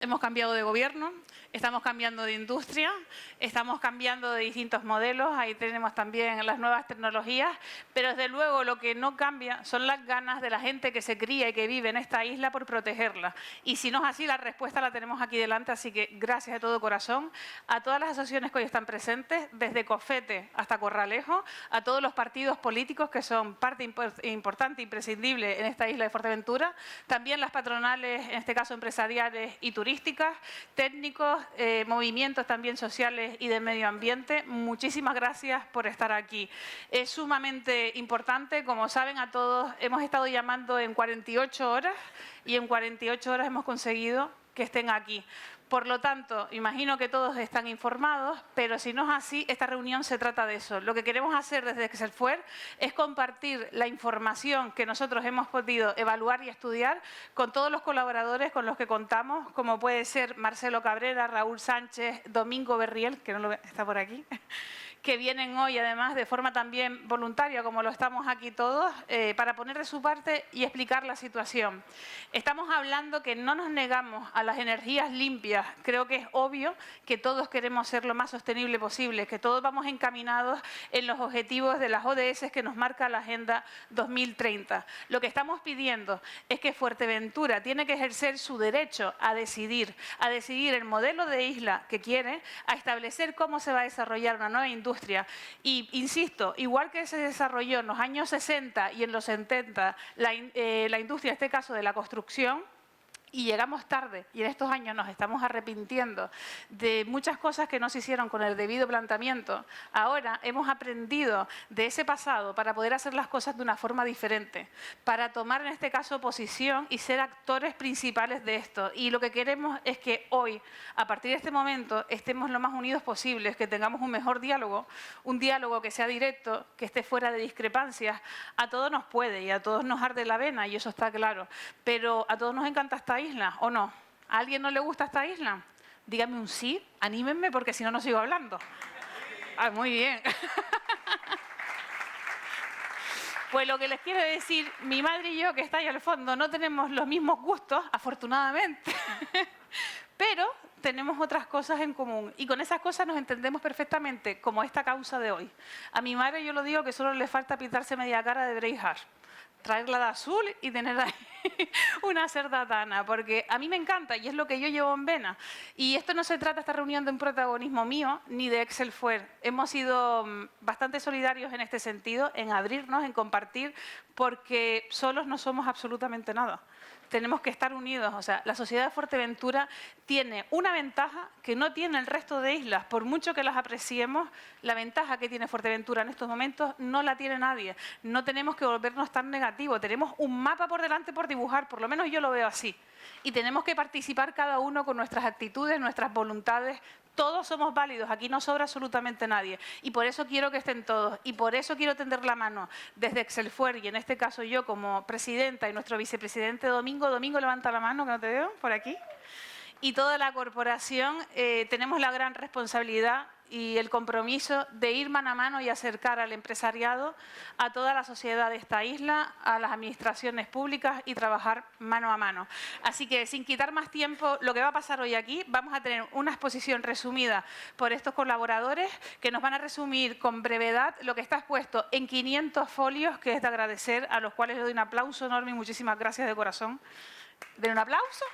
Hemos cambiado de gobierno, estamos cambiando de industria, estamos cambiando de distintos modelos, ahí tenemos también las nuevas tecnologías, pero desde luego lo que no cambia son las ganas de la gente que se cría y que vive en esta isla por protegerla. Y si no es así, la respuesta la tenemos aquí delante, así que gracias de todo corazón a todas las asociaciones que hoy están presentes, desde Cofete hasta Corralejo, a todos los partidos políticos que son parte importante, imprescindible en esta isla de Fuerteventura, también las patronales, en este caso empresariales y turísticas, técnicos, movimientos también sociales y de medio ambiente. Muchísimas gracias por estar aquí. Es sumamente importante, como saben a todos, hemos estado llamando en 48 horas y en 48 horas hemos conseguido que estén aquí. Por lo tanto, imagino que todos están informados, pero si no es así, esta reunión se trata de eso. Lo que queremos hacer desde Excelfuer es compartir la información que nosotros hemos podido evaluar y estudiar con todos los colaboradores con los que contamos, como puede ser Marcelo Cabrera, Raúl Sánchez, Domingo Berriel, que no lo está por aquí, que vienen hoy además de forma también voluntaria, como lo estamos aquí todos, para poner de su parte y explicar la situación. Estamos hablando que no nos negamos a las energías limpias. Creo que es obvio que todos queremos ser lo más sostenible posible, que todos vamos encaminados en los objetivos de las ODS que nos marca la Agenda 2030. Lo que estamos pidiendo es que Fuerteventura tiene que ejercer su derecho a decidir el modelo de isla que quiere, a establecer cómo se va a desarrollar una nueva industria. Y, insisto, igual que se desarrolló en los años 60 y en los 70 la industria, en este caso de la construcción, y llegamos tarde y en estos años nos estamos arrepintiendo de muchas cosas que no se hicieron con el debido planteamiento. Ahora hemos aprendido de ese pasado para poder hacer las cosas de una forma diferente, para tomar en este caso posición y ser actores principales de esto. Y lo que queremos es que hoy, a partir de este momento, estemos lo más unidos posibles, que tengamos un mejor diálogo, un diálogo que sea directo, que esté fuera de discrepancias. A todos nos puede y a todos nos arde la vena y eso está claro, pero a todos nos encanta esta isla, ¿o no? ¿A alguien no le gusta esta isla? Díganme un sí, anímenme porque si no, no sigo hablando. Ah, muy bien. Pues lo que les quiero decir, mi madre y yo, que está ahí al fondo, no tenemos los mismos gustos, afortunadamente, pero tenemos otras cosas en común y con esas cosas nos entendemos perfectamente, como esta causa de hoy. A mi madre yo lo digo que solo le falta pintarse media cara de Braveheart, traerla de azul y tener ahí una cerdatana, porque a mí me encanta y es lo que yo llevo en vena. Y esto no se trata, esta reunión, de un protagonismo mío ni de Excelfuer. Hemos sido bastante solidarios en este sentido, en abrirnos, en compartir, porque solos no somos absolutamente nada. Tenemos que estar unidos. O sea, la sociedad de Fuerteventura tiene una ventaja que no tiene el resto de islas. Por mucho que las apreciemos, la ventaja que tiene Fuerteventura en estos momentos no la tiene nadie. No tenemos que volvernos tan negativos. Tenemos un mapa por delante por dibujar, por lo menos yo lo veo así. Y tenemos que participar cada uno con nuestras actitudes, nuestras voluntades. Todos somos válidos, aquí no sobra absolutamente nadie. Y por eso quiero que estén todos. Y por eso quiero tender la mano desde Excelfuer, y en este caso yo como presidenta y nuestro vicepresidente Domingo. Domingo, levanta la mano, que no te veo, por aquí. Y toda la corporación tenemos la gran responsabilidad y el compromiso de ir mano a mano y acercar al empresariado, a toda la sociedad de esta isla, a las administraciones públicas y trabajar mano a mano. Así que, sin quitar más tiempo, lo que va a pasar hoy aquí, vamos a tener una exposición resumida por estos colaboradores que nos van a resumir con brevedad lo que está expuesto en 500 folios, que es de agradecer, a los cuales le doy un aplauso enorme y muchísimas gracias de corazón. ¿Den un aplauso?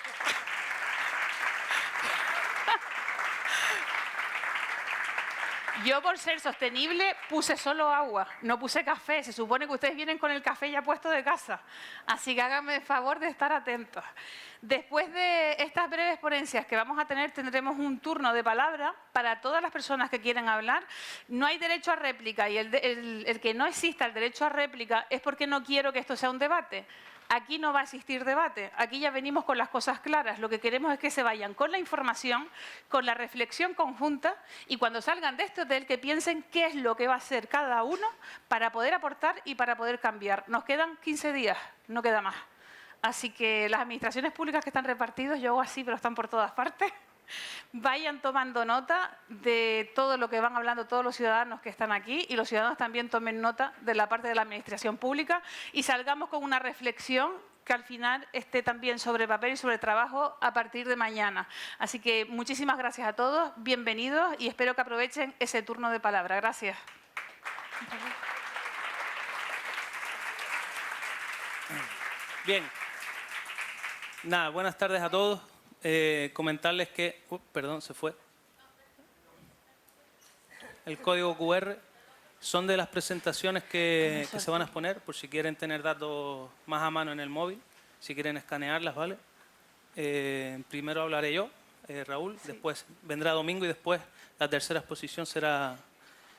Yo, por ser sostenible, puse solo agua, no puse café. Se supone que ustedes vienen con el café ya puesto de casa. Así que háganme el favor de estar atentos. Después de estas breves ponencias que vamos a tener, tendremos un turno de palabra para todas las personas que quieran hablar. No hay derecho a réplica y el que no exista el derecho a réplica es porque no quiero que esto sea un debate. Aquí no va a existir debate, aquí ya venimos con las cosas claras. Lo que queremos es que se vayan con la información, con la reflexión conjunta y cuando salgan de este hotel que piensen qué es lo que va a hacer cada uno para poder aportar y para poder cambiar. Nos quedan 15 días, no queda más. Así que las administraciones públicas que están repartidos, yo hago así, pero están por todas partes, vayan tomando nota de todo lo que van hablando todos los ciudadanos que están aquí y los ciudadanos también tomen nota de la parte de la administración pública y salgamos con una reflexión que al final esté también sobre papel y sobre trabajo a partir de mañana. Así que muchísimas gracias a todos, bienvenidos y espero que aprovechen ese turno de palabra. Gracias. Bien. Nada, buenas tardes a todos. Comentarles que... perdón, se fue. El código QR son de las presentaciones que se van a exponer, por si quieren tener datos más a mano en el móvil, si quieren escanearlas, ¿vale? Primero hablaré yo, Raúl, sí. Después vendrá Domingo y después la tercera exposición será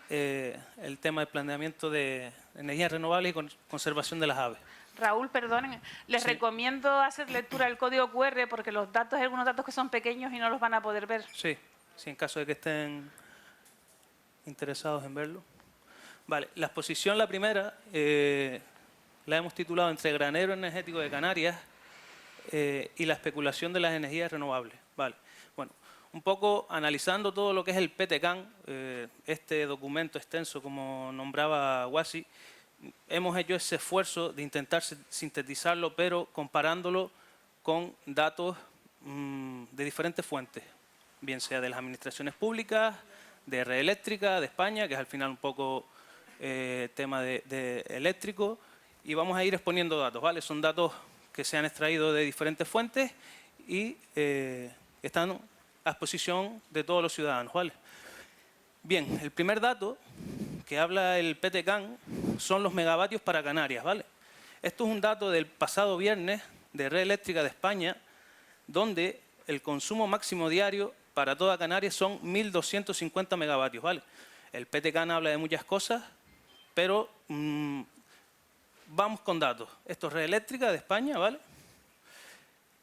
el tema de planeamiento de energías renovables y conservación de las aves. Raúl, perdonen, les recomiendo hacer lectura del código QR porque los datos, hay algunos datos que son pequeños y no los van a poder ver. Sí, en caso de que estén interesados en verlo. Vale, la exposición, la primera, la hemos titulado Entre el granero energético de Canarias y la especulación de las energías renovables. Vale, bueno, un poco analizando todo lo que es el PTCAN, este documento extenso como nombraba Wasi, hemos hecho ese esfuerzo de intentar sintetizarlo, pero comparándolo con datos de diferentes fuentes, bien sea de las administraciones públicas, de Red Eléctrica, de España, que es al final un poco tema de eléctrico, y vamos a ir exponiendo datos, ¿vale? Son datos que se han extraído de diferentes fuentes y están a exposición de todos los ciudadanos, ¿vale? Bien, el primer dato que habla el PTCAN son los megavatios para Canarias, ¿vale? Esto es un dato del pasado viernes de Red Eléctrica de España, donde el consumo máximo diario para toda Canarias son 1.250 megavatios, ¿vale? El PTCAN habla de muchas cosas, pero vamos con datos. Esto es Red Eléctrica de España, ¿vale?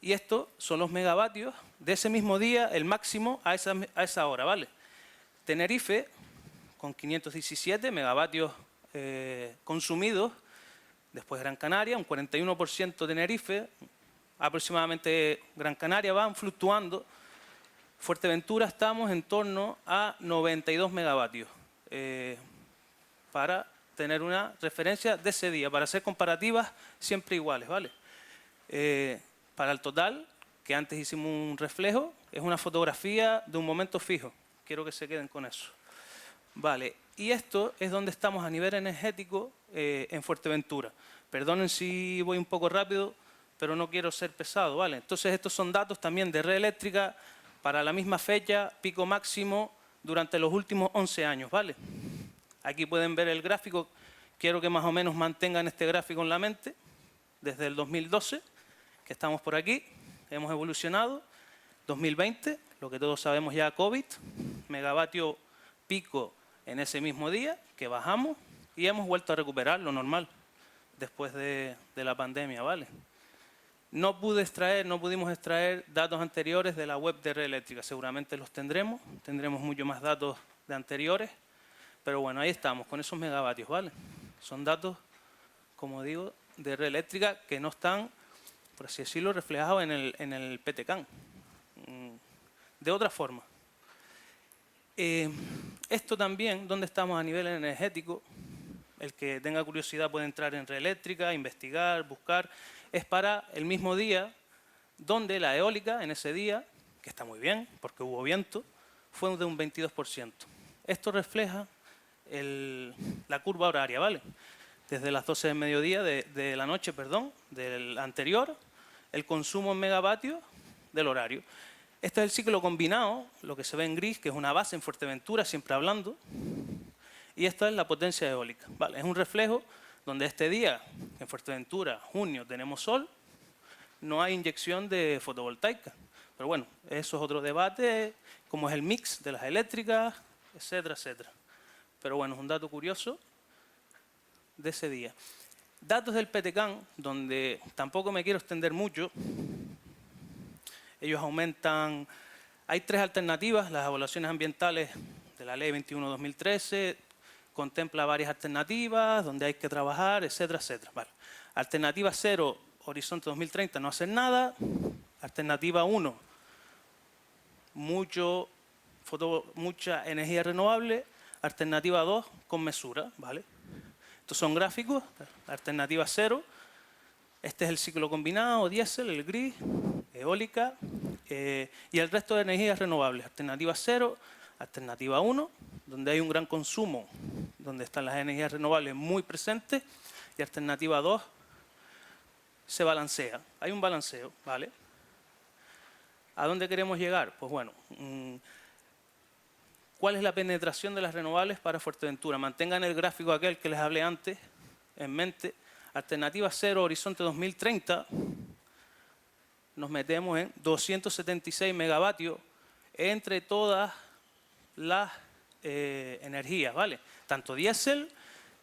Y estos son los megavatios de ese mismo día, el máximo a esa hora, ¿vale? Tenerife, con 517 megavatios consumidos. Después Gran Canaria, un 41% Tenerife. Aproximadamente Gran Canaria van fluctuando. Fuerteventura estamos en torno a 92 megavatios. Para tener una referencia de ese día, para hacer comparativas siempre iguales, ¿vale? Para el total, que antes hicimos un reflejo, es una fotografía de un momento fijo. Quiero que se queden con eso. Vale, y esto es donde estamos a nivel energético en Fuerteventura. Perdonen si voy un poco rápido, pero no quiero ser pesado, ¿vale? Entonces estos son datos también de Red Eléctrica para la misma fecha, pico máximo durante los últimos 11 años, ¿vale? Aquí pueden ver el gráfico, quiero que más o menos mantengan este gráfico en la mente, desde el 2012, que estamos por aquí, hemos evolucionado, 2020, lo que todos sabemos ya, COVID, megavatio pico en ese mismo día, que bajamos y hemos vuelto a recuperar lo normal después de la pandemia, ¿vale? No pudimos extraer datos anteriores de la web de Red Eléctrica, seguramente los tendremos mucho más datos de anteriores, pero bueno, ahí estamos, con esos megavatios, ¿vale? Son datos, como digo, de Red Eléctrica que no están, por así decirlo, reflejados en el PTCAN. De otra forma. Esto también, donde estamos a nivel energético, el que tenga curiosidad puede entrar en Red Eléctrica, investigar, buscar, es para el mismo día donde la eólica, en ese día, que está muy bien, porque hubo viento, fue de un 22%. Esto refleja la curva horaria, ¿vale? Desde las 12 del mediodía, de la noche, perdón, del anterior, el consumo en megavatios del horario. Este es el ciclo combinado, lo que se ve en gris, que es una base en Fuerteventura, siempre hablando. Y esta es la potencia eólica, ¿vale? Es un reflejo donde este día, en Fuerteventura, junio, tenemos sol, no hay inyección de fotovoltaica. Pero bueno, eso es otro debate, como es el mix de las eléctricas, etcétera, etcétera. Pero bueno, es un dato curioso de ese día. Datos del PTCAN, donde tampoco me quiero extender mucho. Ellos aumentan, hay 3 alternativas, las evaluaciones ambientales de la Ley 21/2013, contempla varias alternativas, donde hay que trabajar, etcétera, etcétera. Vale. Alternativa 0, Horizonte 2030, no hacer nada. Alternativa 1, mucha energía renovable. Alternativa 2, con mesura, ¿vale? Estos son gráficos. Alternativa 0, Este es el ciclo combinado, diésel, el gris, eólica y el resto de energías renovables. Alternativa 0, alternativa 1, donde hay un gran consumo, donde están las energías renovables muy presentes, y alternativa 2 se balancea. Hay un balanceo, ¿vale? ¿A dónde queremos llegar? Pues bueno, ¿cuál es la penetración de las renovables para Fuerteventura? Mantengan el gráfico aquel que les hablé antes en mente. Alternativa 0, horizonte 2030, nos metemos en 276 megavatios entre todas las energías, ¿vale? Tanto diésel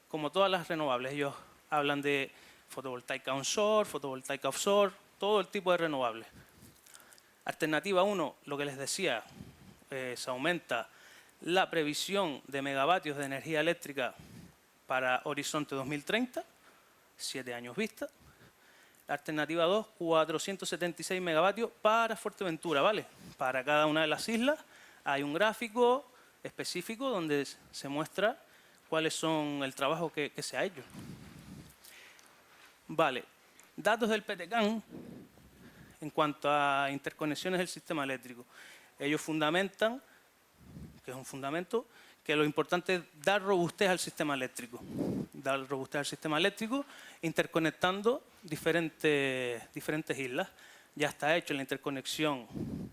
como todas las renovables. Ellos hablan de fotovoltaica onshore, fotovoltaica offshore, todo el tipo de renovables. Alternativa 1, lo que les decía, se aumenta la previsión de megavatios de energía eléctrica para horizonte 2030, 7 años vista. Alternativa 2, 476 megavatios para Fuerteventura, ¿vale? Para cada una de las islas hay un gráfico específico donde se muestra cuáles son el trabajo que se ha hecho. Vale, datos del PTCAN en cuanto a interconexiones del sistema eléctrico. Ellos fundamentan, que es un fundamento, que lo importante es dar robustez al sistema eléctrico. Dar robustez al sistema eléctrico interconectando diferentes islas. Ya está hecho la interconexión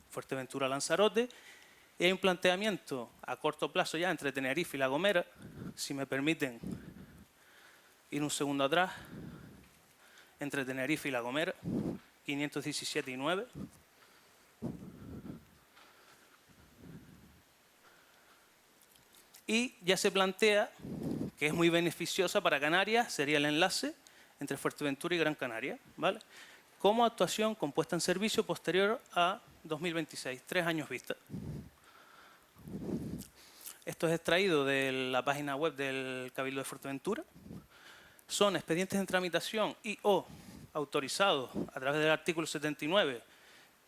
Fuerteventura-Lanzarote y hay un planteamiento a corto plazo ya entre Tenerife y La Gomera. Si me permiten ir un segundo atrás, entre Tenerife y La Gomera, 517 y 9. Y ya se plantea que es muy beneficiosa para Canarias, sería el enlace entre Fuerteventura y Gran Canaria, ¿vale? Como actuación con puesta en servicio posterior a 2026, 3 años vista. Esto es extraído de la página web del Cabildo de Fuerteventura. Son expedientes en tramitación y o autorizados a través del artículo 79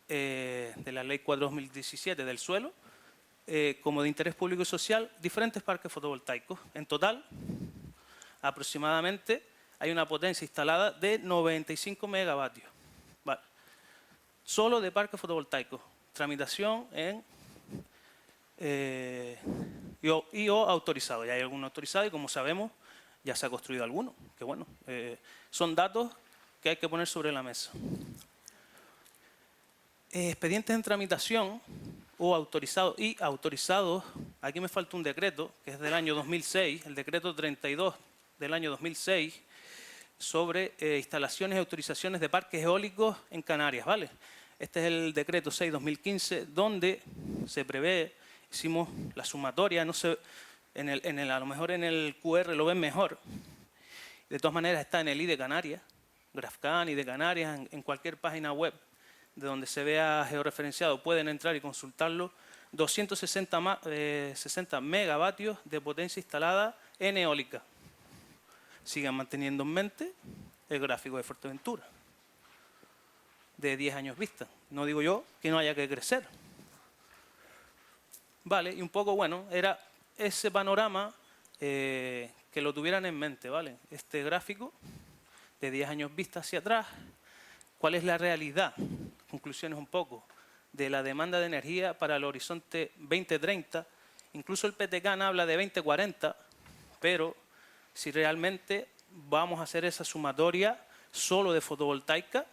de la Ley 4/2017 del suelo, como de interés público y social, diferentes parques fotovoltaicos. En total, aproximadamente, hay una potencia instalada de 95 megavatios. Vale. Solo de parques fotovoltaicos. Tramitación en y o autorizado. Ya hay alguno autorizado y, como sabemos, ya se ha construido alguno. Que bueno, son datos que hay que poner sobre la mesa. Expedientes en tramitación o autorizados y autorizados, aquí me falta un decreto, que es del año 2006, el decreto 32 del año 2006, sobre instalaciones y autorizaciones de parques eólicos en Canarias, ¿vale? Este es el decreto 6/2015, donde se prevé, hicimos la sumatoria, no sé, a lo mejor en el QR lo ven mejor. De todas maneras está en el ID de Canarias, GrafCan y de Canarias, en cualquier página web de donde se vea georreferenciado, pueden entrar y consultarlo. 260 megavatios de potencia instalada en eólica. Sigan manteniendo en mente el gráfico de Fuerteventura, de 10 años vista. No digo yo que no haya que crecer. Vale, y un poco, bueno, era ese panorama que lo tuvieran en mente, ¿vale? Este gráfico de 10 años vista hacia atrás. ¿Cuál es la realidad? Conclusiones un poco de la demanda de energía para el horizonte 2030. Incluso el PTCAN habla de 2040, pero si realmente vamos a hacer esa sumatoria solo de fotovoltaica,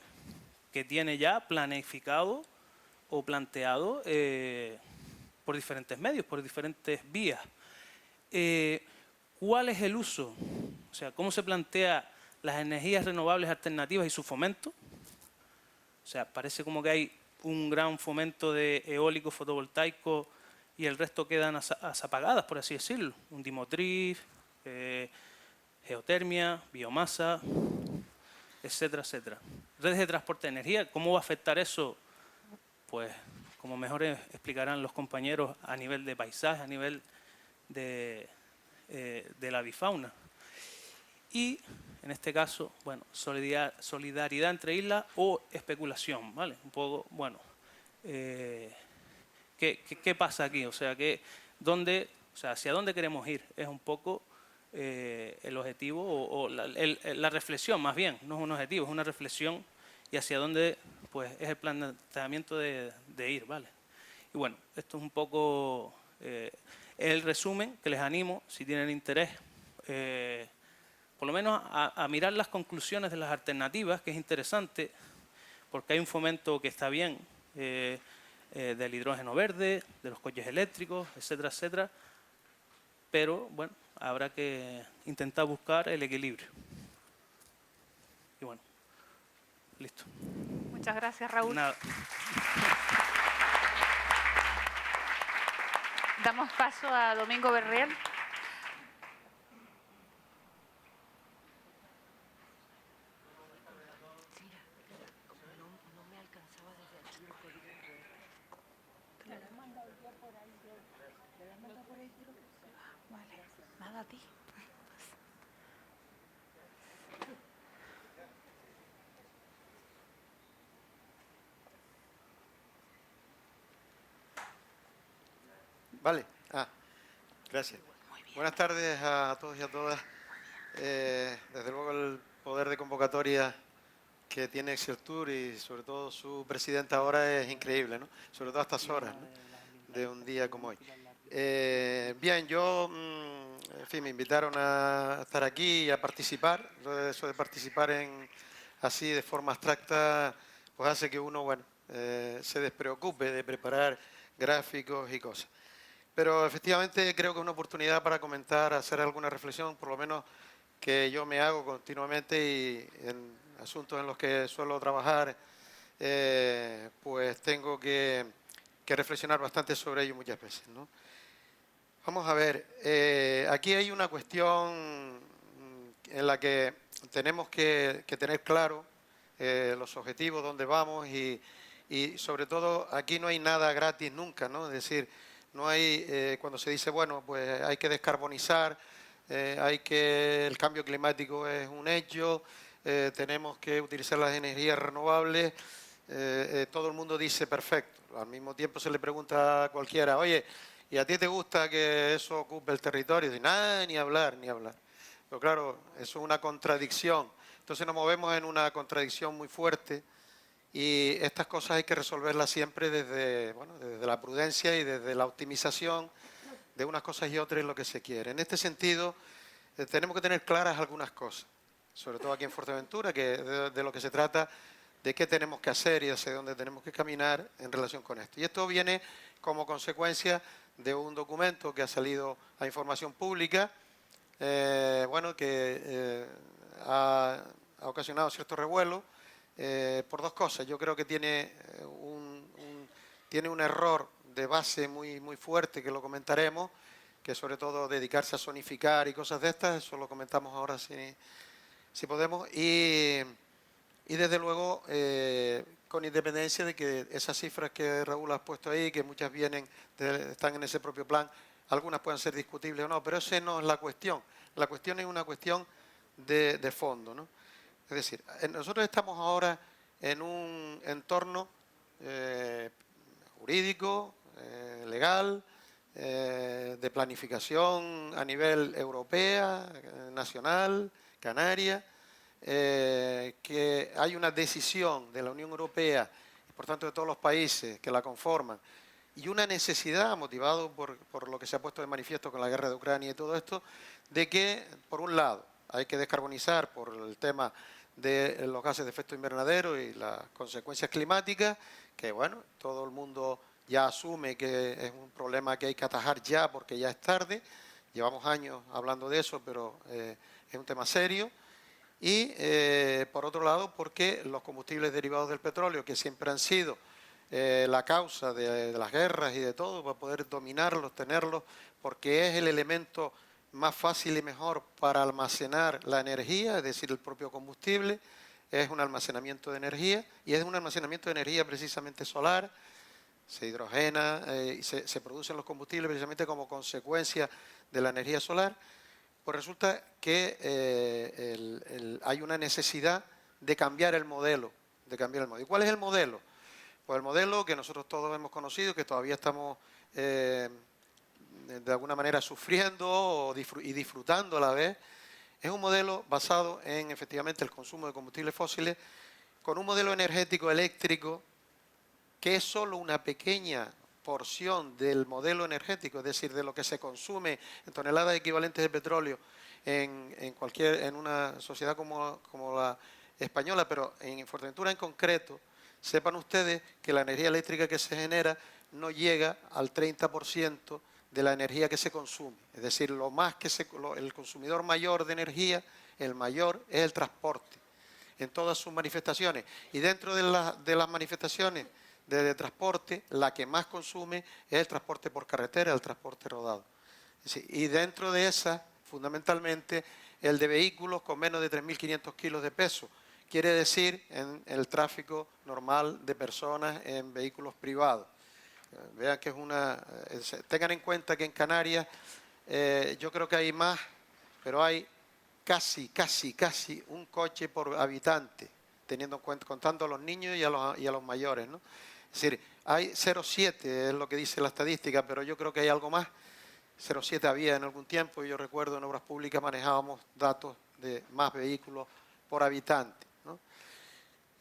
que tiene ya planificado o planteado por diferentes medios, por diferentes vías. ¿Cuál es el uso? O sea, ¿cómo se plantea las energías renovables alternativas y su fomento? O sea, parece como que hay un gran fomento de eólico, fotovoltaico y el resto quedan apagadas, por así decirlo. Un dimotriz, geotermia, biomasa, etcétera, etcétera. Redes de transporte de energía, ¿cómo va a afectar eso? Pues, como mejor explicarán los compañeros, a nivel de paisaje, a nivel de la avifauna. Y, en este caso, bueno, solidaridad entre islas o especulación, ¿vale? Un poco, bueno, ¿qué pasa aquí? O sea, ¿hacia dónde queremos ir? Es un poco el objetivo o la reflexión, más bien, no es un objetivo, es una reflexión y hacia dónde pues, es el planteamiento de ir, ¿vale? Y bueno, esto es un poco el resumen que les animo, si tienen interés, por lo menos a mirar las conclusiones de las alternativas, que es interesante, porque hay un fomento que está bien del hidrógeno verde, de los coches eléctricos, etcétera, etcétera, pero bueno, habrá que intentar buscar el equilibrio. Y bueno, listo. Muchas gracias, Raúl. Nada. Damos paso a Domingo Berriel. Vale, nada a ti. Vale. Gracias. Buenas tardes a todos y a todas. Desde luego el poder de convocatoria que tiene Exceltur y sobre todo su presidenta ahora es increíble, ¿no? Sobre todo a estas horas, ¿no? De un día como hoy. Bien, yo, en fin, me invitaron a estar aquí y a participar. Eso de participar así de forma abstracta, pues hace que uno, bueno, se despreocupe de preparar gráficos y cosas. Pero efectivamente creo que es una oportunidad para comentar, hacer alguna reflexión, por lo menos que yo me hago continuamente y en asuntos en los que suelo trabajar, pues tengo que reflexionar bastante sobre ello muchas veces, ¿no? Vamos a ver, aquí hay una cuestión en la que tenemos que tener claro los objetivos, dónde vamos y sobre todo aquí no hay nada gratis nunca, ¿no? Es decir, no hay, cuando se dice, bueno, pues hay que descarbonizar, el cambio climático es un hecho, tenemos que utilizar las energías renovables, todo el mundo dice perfecto. Al mismo tiempo se le pregunta a cualquiera, oye, ¿y a ti te gusta que eso ocupe el territorio? Y dice, nada, ni hablar, ni hablar. Pero claro, eso es una contradicción. Entonces nos movemos en una contradicción muy fuerte. Y estas cosas hay que resolverlas siempre desde la prudencia y desde la optimización de unas cosas y otras es lo que se quiere. En este sentido, tenemos que tener claras algunas cosas, sobre todo aquí en Fuerteventura, que de lo que se trata, de qué tenemos que hacer y hacia dónde tenemos que caminar en relación con esto. Y esto viene como consecuencia de un documento que ha salido a información pública, que ha ocasionado cierto revuelo, por dos cosas. Yo creo que tiene un error de base muy, muy fuerte, que lo comentaremos, que sobre todo dedicarse a zonificar y cosas de estas, eso lo comentamos ahora si podemos, y desde luego, con independencia de que esas cifras que Raúl ha puesto ahí, que muchas están en ese propio plan, algunas puedan ser discutibles o no, pero esa no es la cuestión. La cuestión es una cuestión de fondo, ¿no? Es decir, nosotros estamos ahora en un entorno jurídico, legal, de planificación a nivel europea, nacional, canaria, que hay una decisión de la Unión Europea y por tanto de todos los países que la conforman y una necesidad, motivado por lo que se ha puesto de manifiesto con la guerra de Ucrania y todo esto, de que, por un lado, hay que descarbonizar por el tema de los gases de efecto invernadero y las consecuencias climáticas, que bueno, todo el mundo ya asume que es un problema que hay que atajar ya porque ya es tarde. Llevamos años hablando de eso, pero es un tema serio. Y por otro lado, porque los combustibles derivados del petróleo, que siempre han sido la causa de las guerras y de todo, para poder dominarlos, tenerlos, porque es el elemento más fácil y mejor para almacenar la energía, es decir, el propio combustible, es un almacenamiento de energía, y es un almacenamiento de energía precisamente solar, se hidrogena y se producen los combustibles precisamente como consecuencia de la energía solar. Pues resulta que hay una necesidad de cambiar el modelo, ¿Y cuál es el modelo? Pues el modelo que nosotros todos hemos conocido, que todavía estamos de alguna manera sufriendo y disfrutando a la vez. Es un modelo basado en efectivamente el consumo de combustibles fósiles, con un modelo energético eléctrico que es solo una pequeña porción del modelo energético, es decir, de lo que se consume en toneladas equivalentes de petróleo en una sociedad como la española, pero en Fuerteventura en concreto. Sepan ustedes que la energía eléctrica que se genera no llega al 30% de la energía que se consume. Es decir, el consumidor mayor de energía, el mayor, es el transporte, en todas sus manifestaciones. Y dentro de las manifestaciones de transporte, la que más consume es el transporte por carretera, el transporte rodado. Y dentro de esa, fundamentalmente, el de vehículos con menos de 3.500 kilos de peso. Quiere decir en el tráfico normal de personas en vehículos privados. Vean que tengan en cuenta que en Canarias yo creo que hay más, pero hay casi un coche por habitante, teniendo en cuenta, contando a los niños y a los mayores, ¿no? Es decir, hay 0,7 es lo que dice la estadística, pero yo creo que hay algo más. 0,7 había en algún tiempo, y yo recuerdo en obras públicas manejábamos datos de más vehículos por habitante, ¿no?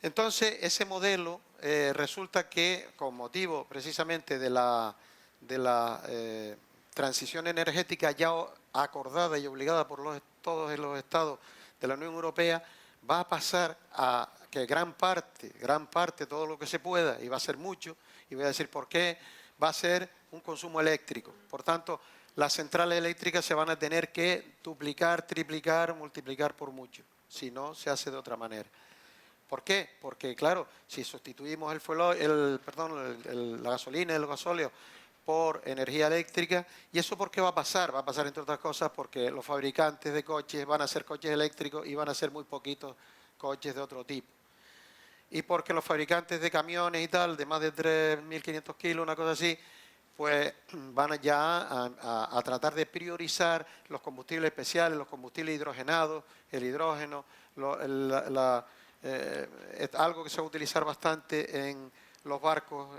Entonces, ese modelo resulta que, con motivo precisamente de la transición energética ya acordada y obligada por todos los estados de la Unión Europea, va a pasar a que gran parte, todo lo que se pueda, y va a ser mucho, y voy a decir por qué, va a ser un consumo eléctrico. Por tanto, las centrales eléctricas se van a tener que duplicar, triplicar, multiplicar por mucho. Si no, se hace de otra manera. ¿Por qué? Porque, claro, si sustituimos la gasolina y el gasóleo por energía eléctrica, ¿y eso por qué va a pasar? Va a pasar, entre otras cosas, porque los fabricantes de coches van a hacer coches eléctricos y van a hacer muy poquitos coches de otro tipo. Y porque los fabricantes de camiones y tal, de más de 3.500 kilos, una cosa así, pues van ya a tratar de priorizar los combustibles especiales, los combustibles hidrogenados, el hidrógeno, algo que se va a utilizar bastante en los barcos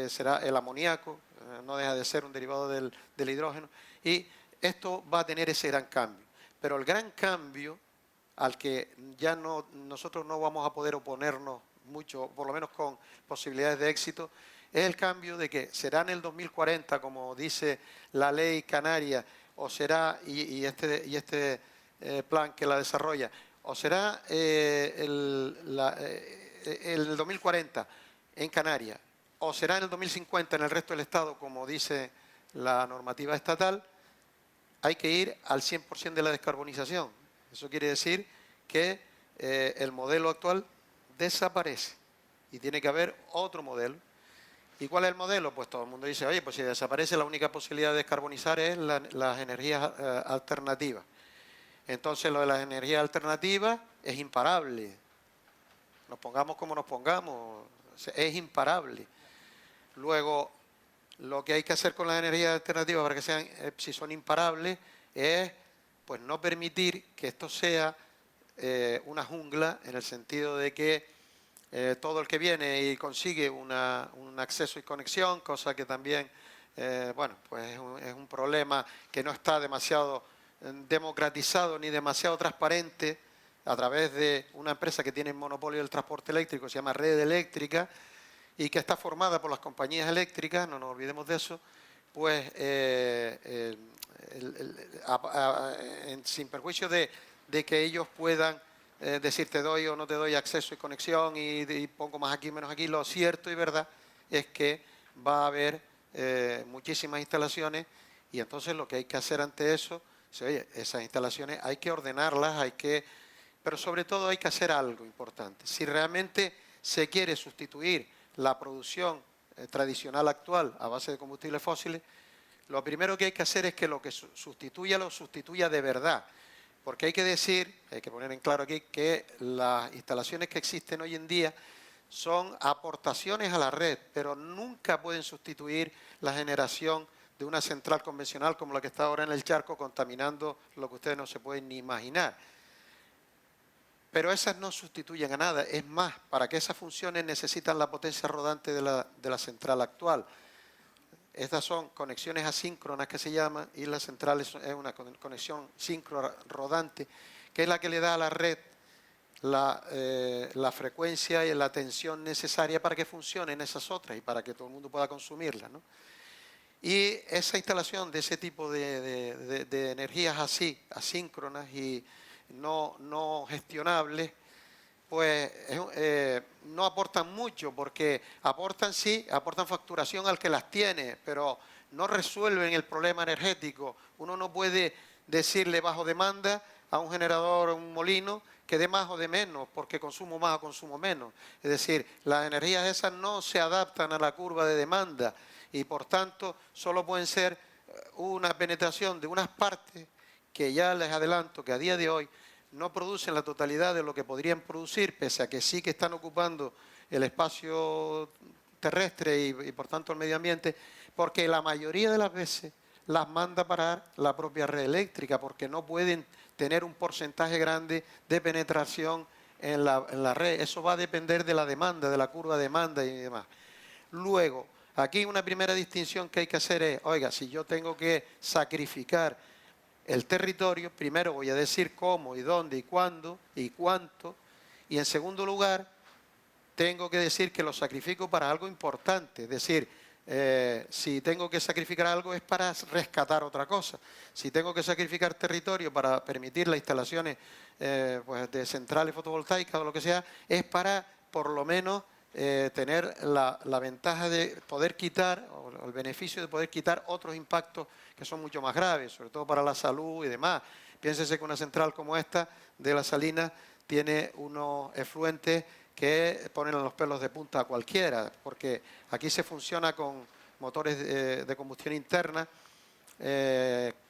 será el amoníaco, no deja de ser un derivado del hidrógeno, y esto va a tener ese gran cambio. Pero el gran cambio al que ya nosotros no vamos a poder oponernos mucho, por lo menos con posibilidades de éxito, es el cambio de que será en el 2040, como dice la ley canaria, o será, y este plan que la desarrolla, o será el 2040 en Canarias, o será en el 2050 en el resto del Estado, como dice la normativa estatal. Hay que ir al 100% de la descarbonización. Eso quiere decir que el modelo actual desaparece y tiene que haber otro modelo. ¿Y cuál es el modelo? Pues todo el mundo dice, oye, pues si desaparece, la única posibilidad de descarbonizar es las energías alternativas. Entonces, lo de las energías alternativas es imparable. Nos pongamos como nos pongamos, es imparable. Luego, lo que hay que hacer con las energías alternativas para que sean, si son imparables, es pues no permitir que esto sea una jungla, en el sentido de que todo el que viene y consigue un acceso y conexión, cosa que también, bueno, pues es un problema que no está demasiado democratizado ni demasiado transparente, a través de una empresa que tiene monopolio del transporte eléctrico, se llama Red Eléctrica, y que está formada por las compañías eléctricas, no nos olvidemos de eso, pues sin perjuicio de que ellos puedan decir te doy o no te doy acceso y conexión y pongo más aquí, menos aquí. Lo cierto y verdad es que va a haber muchísimas instalaciones, y entonces lo que hay que hacer ante eso, oye, esas instalaciones hay que ordenarlas, pero sobre todo hay que hacer algo importante. Si realmente se quiere sustituir la producción tradicional actual a base de combustibles fósiles, lo primero que hay que hacer es que lo que sustituya, lo sustituya de verdad. Porque hay que decir, hay que poner en claro aquí, que las instalaciones que existen hoy en día son aportaciones a la red, pero nunca pueden sustituir la generación de una central convencional como la que está ahora en el Charco, contaminando lo que ustedes no se pueden ni imaginar. Pero esas no sustituyen a nada. Es más, para que esas funciones necesitan la potencia rodante de la central actual. Estas son conexiones asíncronas que se llaman, y la central es una conexión síncrona rodante, que es la que le da a la red la frecuencia y la tensión necesaria para que funcionen esas otras y para que todo el mundo pueda consumirlas, ¿no? Y esa instalación de ese tipo de energías asíncronas y no gestionables, pues no aportan mucho, porque aportan facturación al que las tiene, pero no resuelven el problema energético. Uno no puede decirle bajo demanda a un generador o un molino que dé más o de menos, porque consumo más o consumo menos. Es decir, las energías esas no se adaptan a la curva de demanda y por tanto solo pueden ser una penetración de unas partes que ya les adelanto que a día de hoy no producen la totalidad de lo que podrían producir, pese a que sí que están ocupando el espacio terrestre y por tanto el medio ambiente, porque la mayoría de las veces las manda a parar la propia red eléctrica, porque no pueden tener un porcentaje grande de penetración en la red. Eso va a depender de la demanda, de la curva de demanda y demás. Luego, aquí una primera distinción que hay que hacer es, oiga, si yo tengo que sacrificar el territorio, primero voy a decir cómo y dónde y cuándo y cuánto, y en segundo lugar tengo que decir que lo sacrifico para algo importante, es decir, si tengo que sacrificar algo es para rescatar otra cosa. Si tengo que sacrificar territorio para permitir las instalaciones pues de centrales fotovoltaicas o lo que sea, es para por lo menos tener la ventaja de poder quitar, o el beneficio de poder quitar otros impactos que son mucho más graves, sobre todo para la salud y demás. Piénsese que una central como esta de La Salina tiene unos efluentes que ponen los pelos de punta a cualquiera, porque aquí se funciona con motores de combustión interna,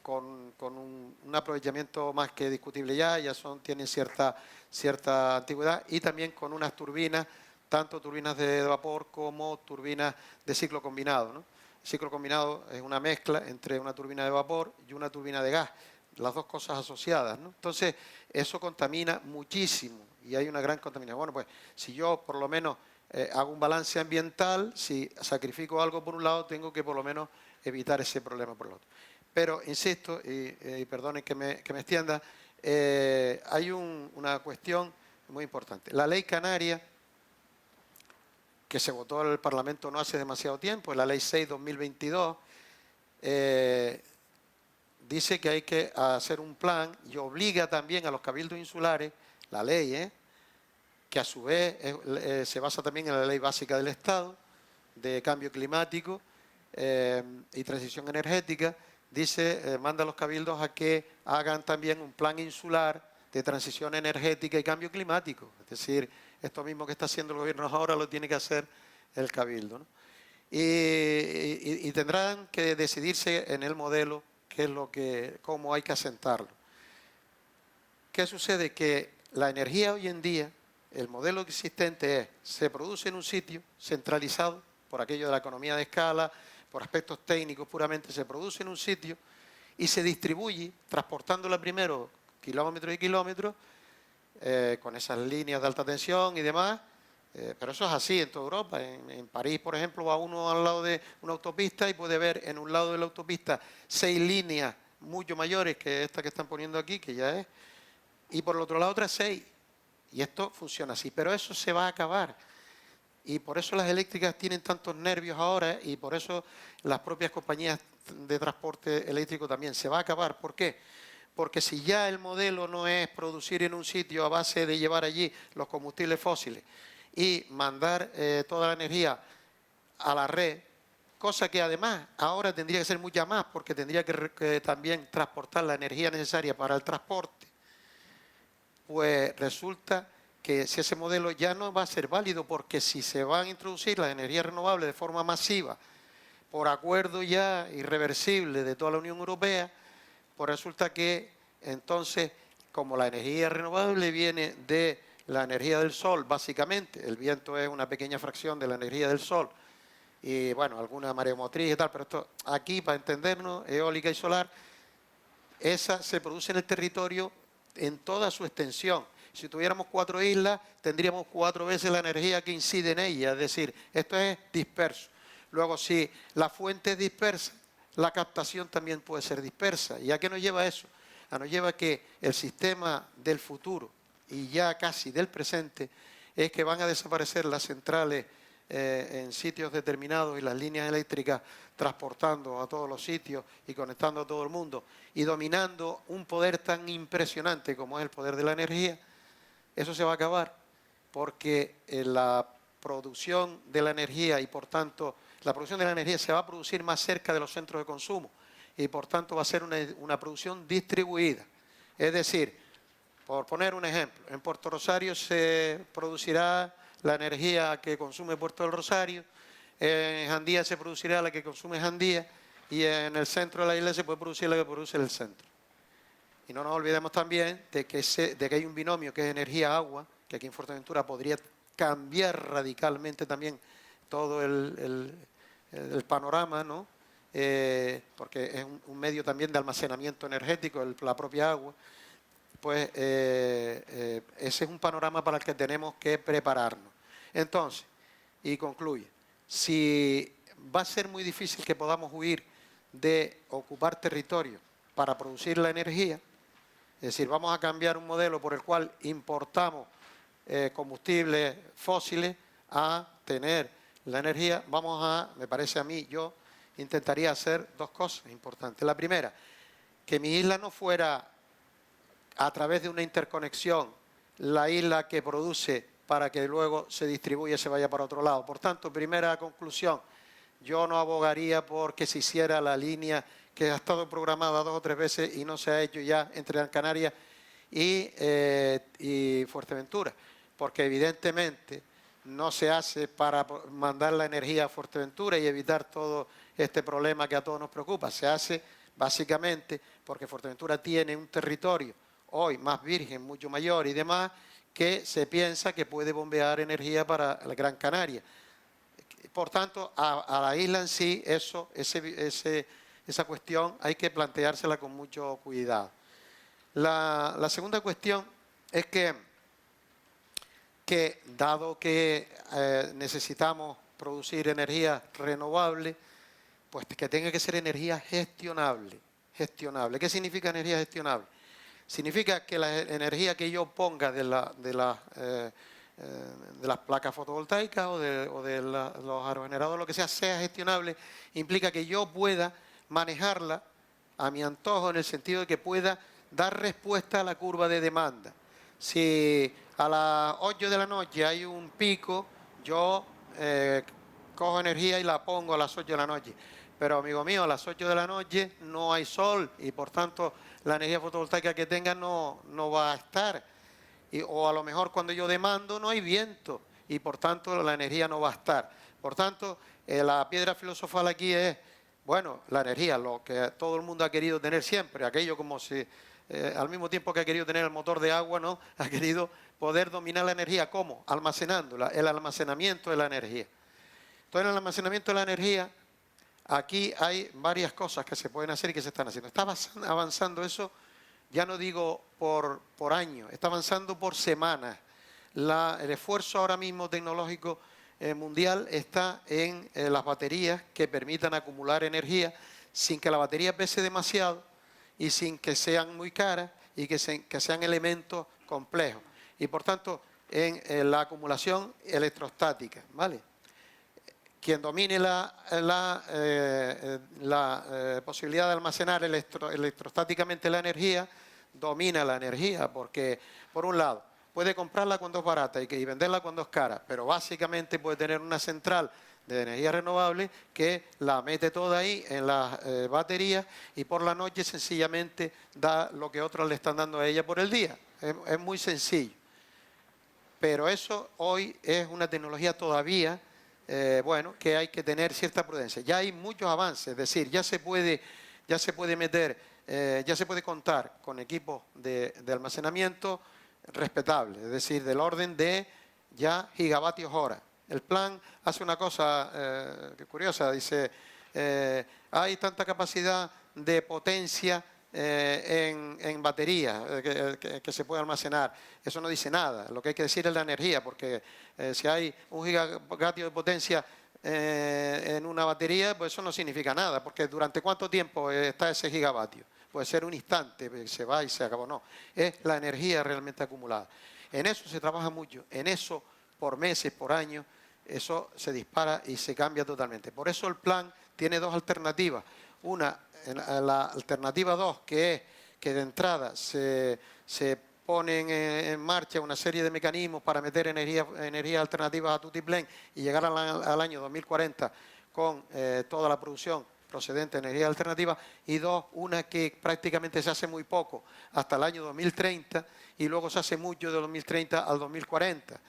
con un aprovechamiento más que discutible ya tienen cierta antigüedad, y también con unas turbinas, tanto turbinas de vapor como turbinas de ciclo combinado, ¿no? El ciclo combinado es una mezcla entre una turbina de vapor y una turbina de gas, las dos cosas asociadas, ¿no? Entonces, eso contamina muchísimo y hay una gran contaminación. Bueno, pues si yo por lo menos hago un balance ambiental, si sacrifico algo por un lado, tengo que por lo menos evitar ese problema por el otro. Pero, insisto, y perdonen que me extienda, hay una cuestión muy importante. La ley canaria, que se votó en el Parlamento no hace demasiado tiempo, la ley 6/2022, dice que hay que hacer un plan y obliga también a los cabildos insulares, la ley, que a su vez se basa también en la ley básica del Estado, de cambio climático y transición energética, dice, manda a los cabildos a que hagan también un plan insular de transición energética y cambio climático. Es decir, esto mismo que está haciendo el gobierno ahora lo tiene que hacer el cabildo, ¿no? Y tendrán que decidirse en el modelo cómo hay que asentarlo. ¿Qué sucede? Que la energía hoy en día, el modelo existente se produce en un sitio centralizado, por aquello de la economía de escala, por aspectos técnicos puramente, se produce en un sitio y se distribuye, transportándola primero kilómetros y kilómetros, con esas líneas de alta tensión y demás, pero eso es así en toda Europa. En París, por ejemplo, va uno al lado de una autopista y puede ver en un lado de la autopista 6 líneas mucho mayores que esta que están poniendo aquí, que ya es, y por el otro lado otras 6. Y esto funciona así, pero eso se va a acabar. Y por eso las eléctricas tienen tantos nervios ahora y por eso las propias compañías de transporte eléctrico también. Se va a acabar. ¿Por qué? Porque si ya el modelo no es producir en un sitio a base de llevar allí los combustibles fósiles y mandar toda la energía a la red, cosa que además ahora tendría que ser mucha más porque tendría que también transportar la energía necesaria para el transporte, pues resulta que si ese modelo ya no va a ser válido, porque si se van a introducir las energías renovables de forma masiva, por acuerdo ya irreversible de toda la Unión Europea, pues resulta que entonces, como la energía renovable viene de la energía del sol, básicamente, el viento es una pequeña fracción de la energía del sol, y bueno, alguna mareomotriz y tal, pero esto aquí, para entendernos, eólica y solar, esa se produce en el territorio en toda su extensión. Si tuviéramos 4 islas, tendríamos 4 veces la energía que incide en ellas, es decir, esto es disperso. Luego, si la fuente es dispersa, la captación también puede ser dispersa. ¿Y a qué nos lleva eso? Nos lleva a que el sistema del futuro y ya casi del presente es que van a desaparecer las centrales en sitios determinados y las líneas eléctricas transportando a todos los sitios y conectando a todo el mundo y dominando un poder tan impresionante como es el poder de la energía. Eso se va a acabar porque la producción de la energía y por tanto la producción de la energía se va a producir más cerca de los centros de consumo y por tanto va a ser una producción distribuida. Es decir, por poner un ejemplo, en Puerto Rosario se producirá la energía que consume Puerto del Rosario, en Jandía se producirá la que consume Jandía y en el centro de la isla se puede producir la que produce el centro. Y no nos olvidemos también de que hay un binomio que es energía-agua, que aquí en Fuerteventura podría cambiar radicalmente también todo el panorama, ¿no? Porque es un medio también de almacenamiento energético, la propia agua. Pues ese es un panorama para el que tenemos que prepararnos. Entonces, y concluye, si va a ser muy difícil que podamos huir de ocupar territorio para producir la energía, es decir, vamos a cambiar un modelo por el cual importamos combustibles fósiles a tener la energía, me parece a mí, yo intentaría hacer dos cosas importantes. La primera, que mi isla no fuera a través de una interconexión la isla que produce para que luego se distribuya y se vaya para otro lado. Por tanto, primera conclusión, yo no abogaría por que se hiciera la línea que ha estado programada 2 o 3 veces y no se ha hecho ya entre Gran Canaria y Fuerteventura, porque evidentemente no se hace para mandar la energía a Fuerteventura y evitar todo este problema que a todos nos preocupa. Se hace básicamente porque Fuerteventura tiene un territorio hoy más virgen, mucho mayor y demás, que se piensa que puede bombear energía para la Gran Canaria. Por tanto, a la isla en sí, esa cuestión hay que planteársela con mucho cuidado. La segunda cuestión es que dado que necesitamos producir energía renovable, pues que tenga que ser energía gestionable. ¿Qué significa energía gestionable? Significa que la energía que yo ponga de las placas fotovoltaicas o de los aerogeneradores, lo que sea gestionable, implica que yo pueda manejarla a mi antojo en el sentido de que pueda dar respuesta a la curva de demanda. Si a las 8 de la noche hay un pico, yo cojo energía y la pongo a las 8 de la noche. Pero, amigo mío, a las 8 de la noche no hay sol y, por tanto, la energía fotovoltaica que tenga no va a estar. O a lo mejor cuando yo demando no hay viento y, por tanto, la energía no va a estar. Por tanto, la piedra filosofal aquí es, bueno, la energía, lo que todo el mundo ha querido tener siempre, aquello como si, al mismo tiempo que ha querido tener el motor de agua, ¿no? Ha querido poder dominar la energía. ¿Cómo? Almacenándola, el almacenamiento de la energía. Entonces, en el almacenamiento de la energía, aquí hay varias cosas que se pueden hacer y que se están haciendo. Está avanzando eso, ya no digo por año, está avanzando por semanas. El esfuerzo ahora mismo tecnológico mundial está en las baterías que permitan acumular energía sin que la batería pese demasiado y sin que sean muy caras y que sean elementos complejos. Y por tanto, en la acumulación electrostática, ¿vale? Quien domine la posibilidad de almacenar electrostáticamente la energía, domina la energía, porque, por un lado, puede comprarla cuando es barata y venderla cuando es cara, pero básicamente puede tener una central de energía renovable que la mete toda ahí en las baterías y por la noche sencillamente da lo que otros le están dando a ella por el día. Es muy sencillo. Pero eso hoy es una tecnología todavía bueno, que hay que tener cierta prudencia. Ya hay muchos avances, es decir, ya se puede meter, ya se puede contar con equipos de almacenamiento respetables, es decir, del orden de ya gigavatios hora. El plan hace una cosa curiosa, dice, hay tanta capacidad de potencia en baterías que se puede almacenar. Eso no dice nada. Lo que hay que decir es la energía, porque si hay 1 gigavatio de potencia, en una batería, pues eso no significa nada, porque ¿durante cuánto tiempo está ese gigavatio? Puede ser un instante, se va y se acabó. No, es la energía realmente acumulada. En eso se trabaja mucho, en eso por meses, por años, eso se dispara y se cambia totalmente. Por eso el plan tiene dos alternativas. Una, la alternativa 2, que es que de entrada se ponen en marcha una serie de mecanismos para meter energías alternativas a tutiplén y llegar al año 2040 con toda la producción procedente de energías alternativas. Y dos, una que prácticamente se hace muy poco, hasta el año 2030, y luego se hace mucho de 2030 al 2040.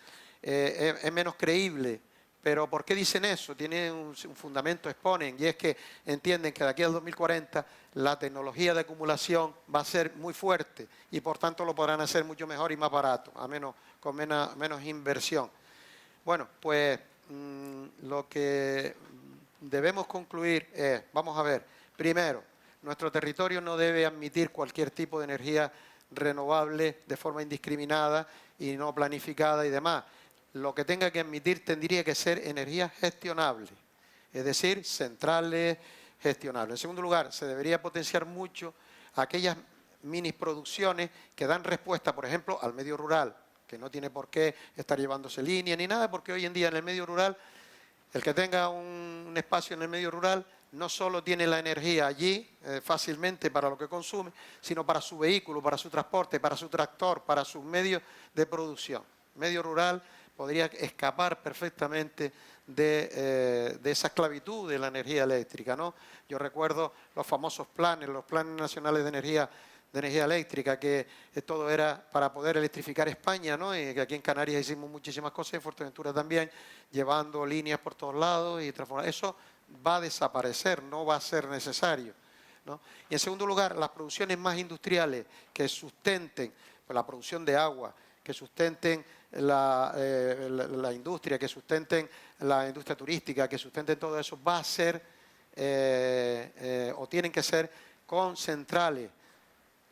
Es menos creíble. Pero ¿por qué dicen eso? Tienen un fundamento, exponen, y es que entienden que de aquí al 2040 la tecnología de acumulación va a ser muy fuerte y por tanto lo podrán hacer mucho mejor y más barato, con menos inversión. Bueno, pues lo que debemos concluir es, vamos a ver, primero, nuestro territorio no debe admitir cualquier tipo de energía renovable de forma indiscriminada y no planificada y demás. Lo que tenga que admitir tendría que ser energía gestionable, es decir, centrales gestionables. En segundo lugar, se debería potenciar mucho aquellas mini producciones que dan respuesta, por ejemplo, al medio rural, que no tiene por qué estar llevándose línea ni nada, porque hoy en día en el medio rural, el que tenga un espacio en el medio rural no solo tiene la energía allí fácilmente para lo que consume, sino para su vehículo, para su transporte, para su tractor, para sus medios de producción. Medio rural podría escapar perfectamente de esa esclavitud de la energía eléctrica, ¿no? Yo recuerdo los famosos planes, los planes nacionales de energía eléctrica, que todo era para poder electrificar España, ¿no? Y que aquí en Canarias hicimos muchísimas cosas, en Fuerteventura también, llevando líneas por todos lados y transformar. Eso va a desaparecer, no va a ser necesario, ¿no? Y en segundo lugar, las producciones más industriales que sustenten pues, la producción de agua, que sustenten la industria, que sustenten la industria turística, que sustenten todo eso, va a ser o tienen que ser con centrales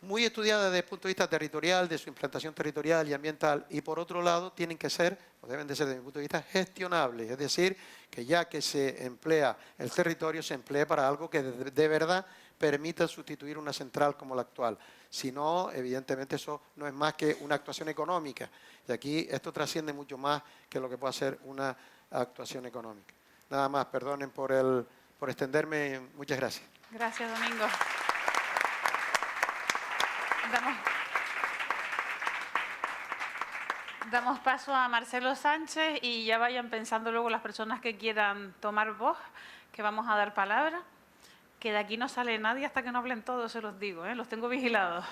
muy estudiadas desde el punto de vista territorial, de su implantación territorial y ambiental, y por otro lado tienen que ser, o deben de ser desde mi punto de vista, gestionables, es decir, que ya que se emplea el territorio, se emplee para algo que de verdad permita sustituir una central como la actual. Si no, evidentemente eso no es más que una actuación económica, y aquí esto trasciende mucho más que lo que pueda ser una actuación económica. Nada más, perdonen por extenderme, muchas gracias. Gracias, Domingo. Damos paso a Marcelo Sánchez y ya vayan pensando luego las personas que quieran tomar voz, que vamos a dar palabra, que de aquí no sale nadie hasta que no hablen todos, se los digo, los tengo vigilados.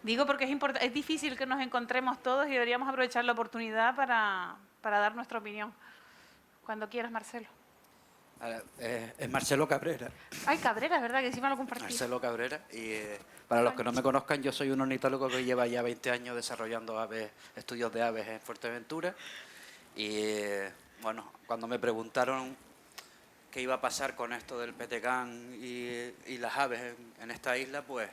Digo porque es difícil que nos encontremos todos y deberíamos aprovechar la oportunidad para dar nuestra opinión. Cuando quieras, Marcelo. Es Marcelo Cabrera. Ay, Cabrera, es verdad que encima lo compartí. Marcelo Cabrera. Y para los que no me conozcan, yo soy un ornitólogo que lleva ya 20 años desarrollando aves, estudios de aves en Fuerteventura. Y bueno, cuando me preguntaron qué iba a pasar con esto del petegán y las aves en esta isla, pues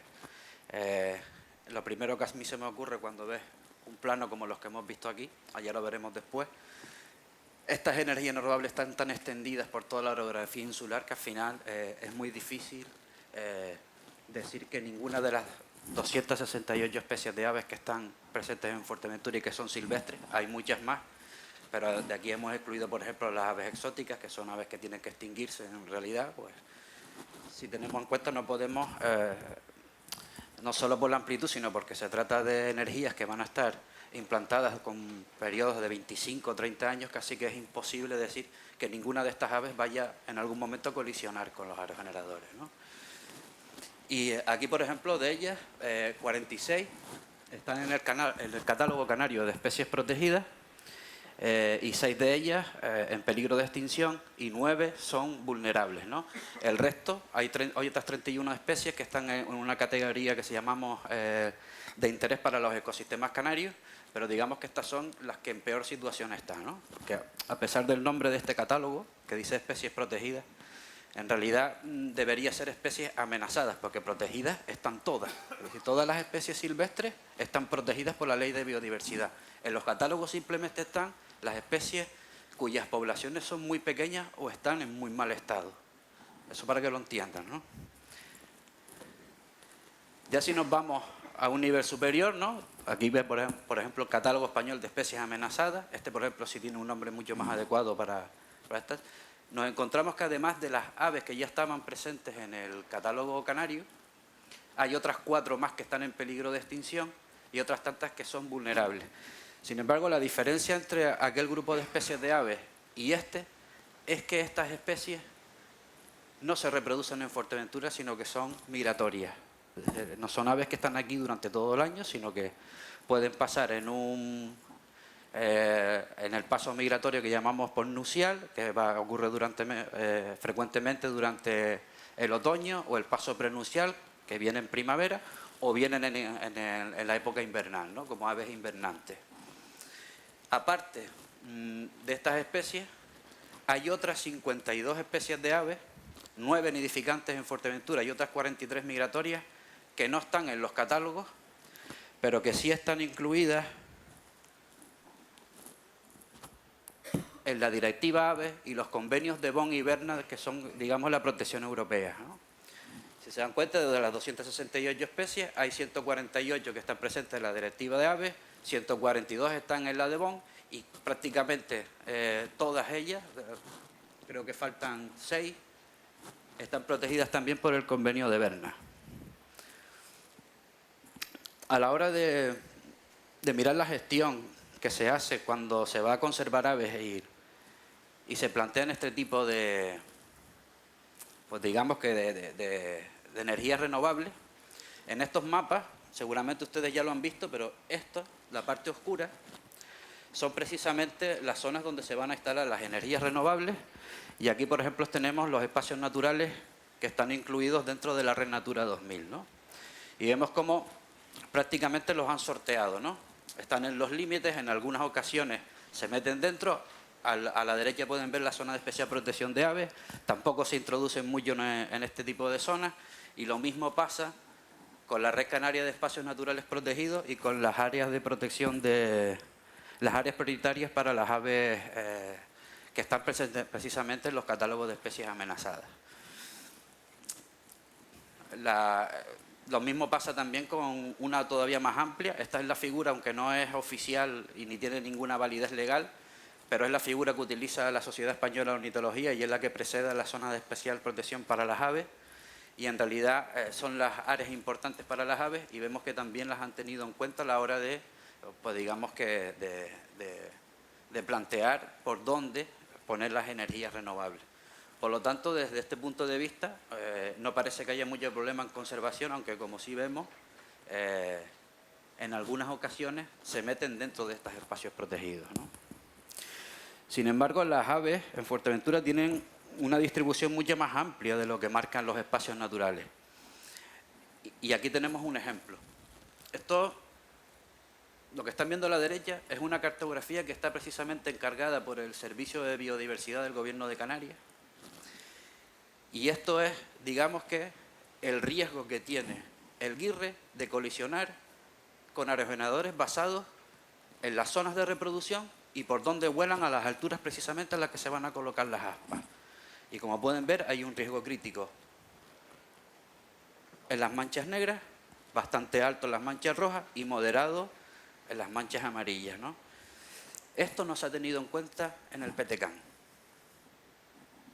lo primero que a mí se me ocurre cuando ves un plano como los que hemos visto aquí, allá lo veremos después, estas energías renovables están tan extendidas por toda la orografía insular que al final es muy difícil decir que ninguna de las 268 especies de aves que están presentes en Fuerteventura y que son silvestres, hay muchas más, pero de aquí hemos excluido, por ejemplo, las aves exóticas, que son aves que tienen que extinguirse en realidad, pues si tenemos en cuenta no podemos, no solo por la amplitud, sino porque se trata de energías que van a estar implantadas con periodos de 25 o 30 años, casi que es imposible decir que ninguna de estas aves vaya en algún momento a colisionar con los aerogeneradores, ¿no? Y aquí, por ejemplo, de ellas, 46 están en el catálogo canario de especies protegidas y 6 de ellas en peligro de extinción y 9 son vulnerables, ¿no? El resto, hay otras 31 especies que están en una categoría que se llamamos de interés para los ecosistemas canarios, pero digamos que estas son las que en peor situación están, ¿no? Porque a pesar del nombre de este catálogo, que dice especies protegidas, en realidad debería ser especies amenazadas, porque protegidas están todas. Es decir, todas las especies silvestres están protegidas por la ley de biodiversidad. En los catálogos simplemente están las especies cuyas poblaciones son muy pequeñas o están en muy mal estado. Eso para que lo entiendan, ¿no? Ya si nos vamos a un nivel superior, ¿no? Aquí ve, por ejemplo, el catálogo español de especies amenazadas. Este, por ejemplo, sí tiene un nombre mucho más adecuado para estas. Nos encontramos que además de las aves que ya estaban presentes en el catálogo canario, hay otras 4 más que están en peligro de extinción y otras tantas que son vulnerables. Sin embargo, la diferencia entre aquel grupo de especies de aves y este es que estas especies no se reproducen en Fuerteventura, sino que son migratorias. No son aves que están aquí durante todo el año, sino que pueden pasar en el paso migratorio que llamamos posnupcial, que ocurre frecuentemente durante el otoño, o el paso prenupcial, que viene en primavera, o vienen en la época invernal, ¿no? Como aves invernantes. Aparte de estas especies, hay otras 52 especies de aves, 9 nidificantes en Fuerteventura y otras 43 migratorias, que no están en los catálogos, pero que sí están incluidas en la Directiva Aves y los convenios de Bonn y Berna, que son, digamos, la protección europea, ¿no? Si se dan cuenta, de las 268 especies, hay 148 que están presentes en la Directiva de Aves, 142 están en la de Bonn y prácticamente todas ellas, creo que faltan 6, están protegidas también por el convenio de Berna. A la hora de mirar la gestión que se hace cuando se va a conservar aves y se plantean este tipo de, pues digamos que de energías renovables, en estos mapas, seguramente ustedes ya lo han visto, pero esto, la parte oscura, son precisamente las zonas donde se van a instalar las energías renovables, y aquí, por ejemplo, tenemos los espacios naturales que están incluidos dentro de la Red Natura 2000, ¿no? Y vemos cómo prácticamente los han sorteado, ¿no? Están en los límites, en algunas ocasiones se meten dentro. A la derecha pueden ver la zona de especial protección de aves, tampoco se introducen mucho en este tipo de zonas, y lo mismo pasa con la Red Canaria de Espacios Naturales Protegidos y con las áreas de protección las áreas prioritarias para las aves que están presentes precisamente en los catálogos de especies amenazadas. Lo mismo pasa también con una todavía más amplia. Esta es la figura, aunque no es oficial y ni tiene ninguna validez legal, pero es la figura que utiliza la Sociedad Española de Ornitología y es la que precede a la zona de especial protección para las aves. Y en realidad son las áreas importantes para las aves, y vemos que también las han tenido en cuenta a la hora de, pues digamos que de plantear por dónde poner las energías renovables. Por lo tanto, desde este punto de vista, no parece que haya mucho problema en conservación, aunque como sí vemos, en algunas ocasiones se meten dentro de estos espacios protegidos, ¿no? Sin embargo, las aves en Fuerteventura tienen una distribución mucho más amplia de lo que marcan los espacios naturales. Y aquí tenemos un ejemplo. Esto, lo que están viendo a la derecha, es una cartografía que está precisamente encargada por el Servicio de Biodiversidad del Gobierno de Canarias. Y esto es, digamos que, el riesgo que tiene el guirre de colisionar con aerogeneradores basados en las zonas de reproducción y por donde vuelan a las alturas precisamente en las que se van a colocar las aspas. Y como pueden ver, hay un riesgo crítico en las manchas negras, bastante alto en las manchas rojas y moderado en las manchas amarillas, ¿no? Esto no se ha tenido en cuenta en el PTCAN.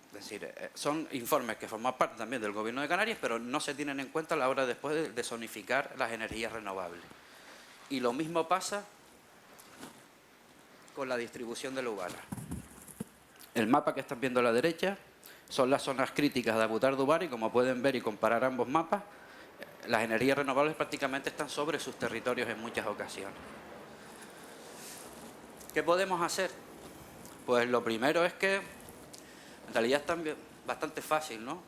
Es decir, son informes que forman parte también del Gobierno de Canarias, pero no se tienen en cuenta a la hora después de zonificar las energías renovables. Y lo mismo pasa con la distribución del Ubara. El mapa que están viendo a la derecha son las zonas críticas de Abutar-Ubara, y como pueden ver y comparar ambos mapas, las energías renovables prácticamente están sobre sus territorios en muchas ocasiones. ¿Qué podemos hacer? Pues lo primero es que en realidad es bastante fácil, ¿no?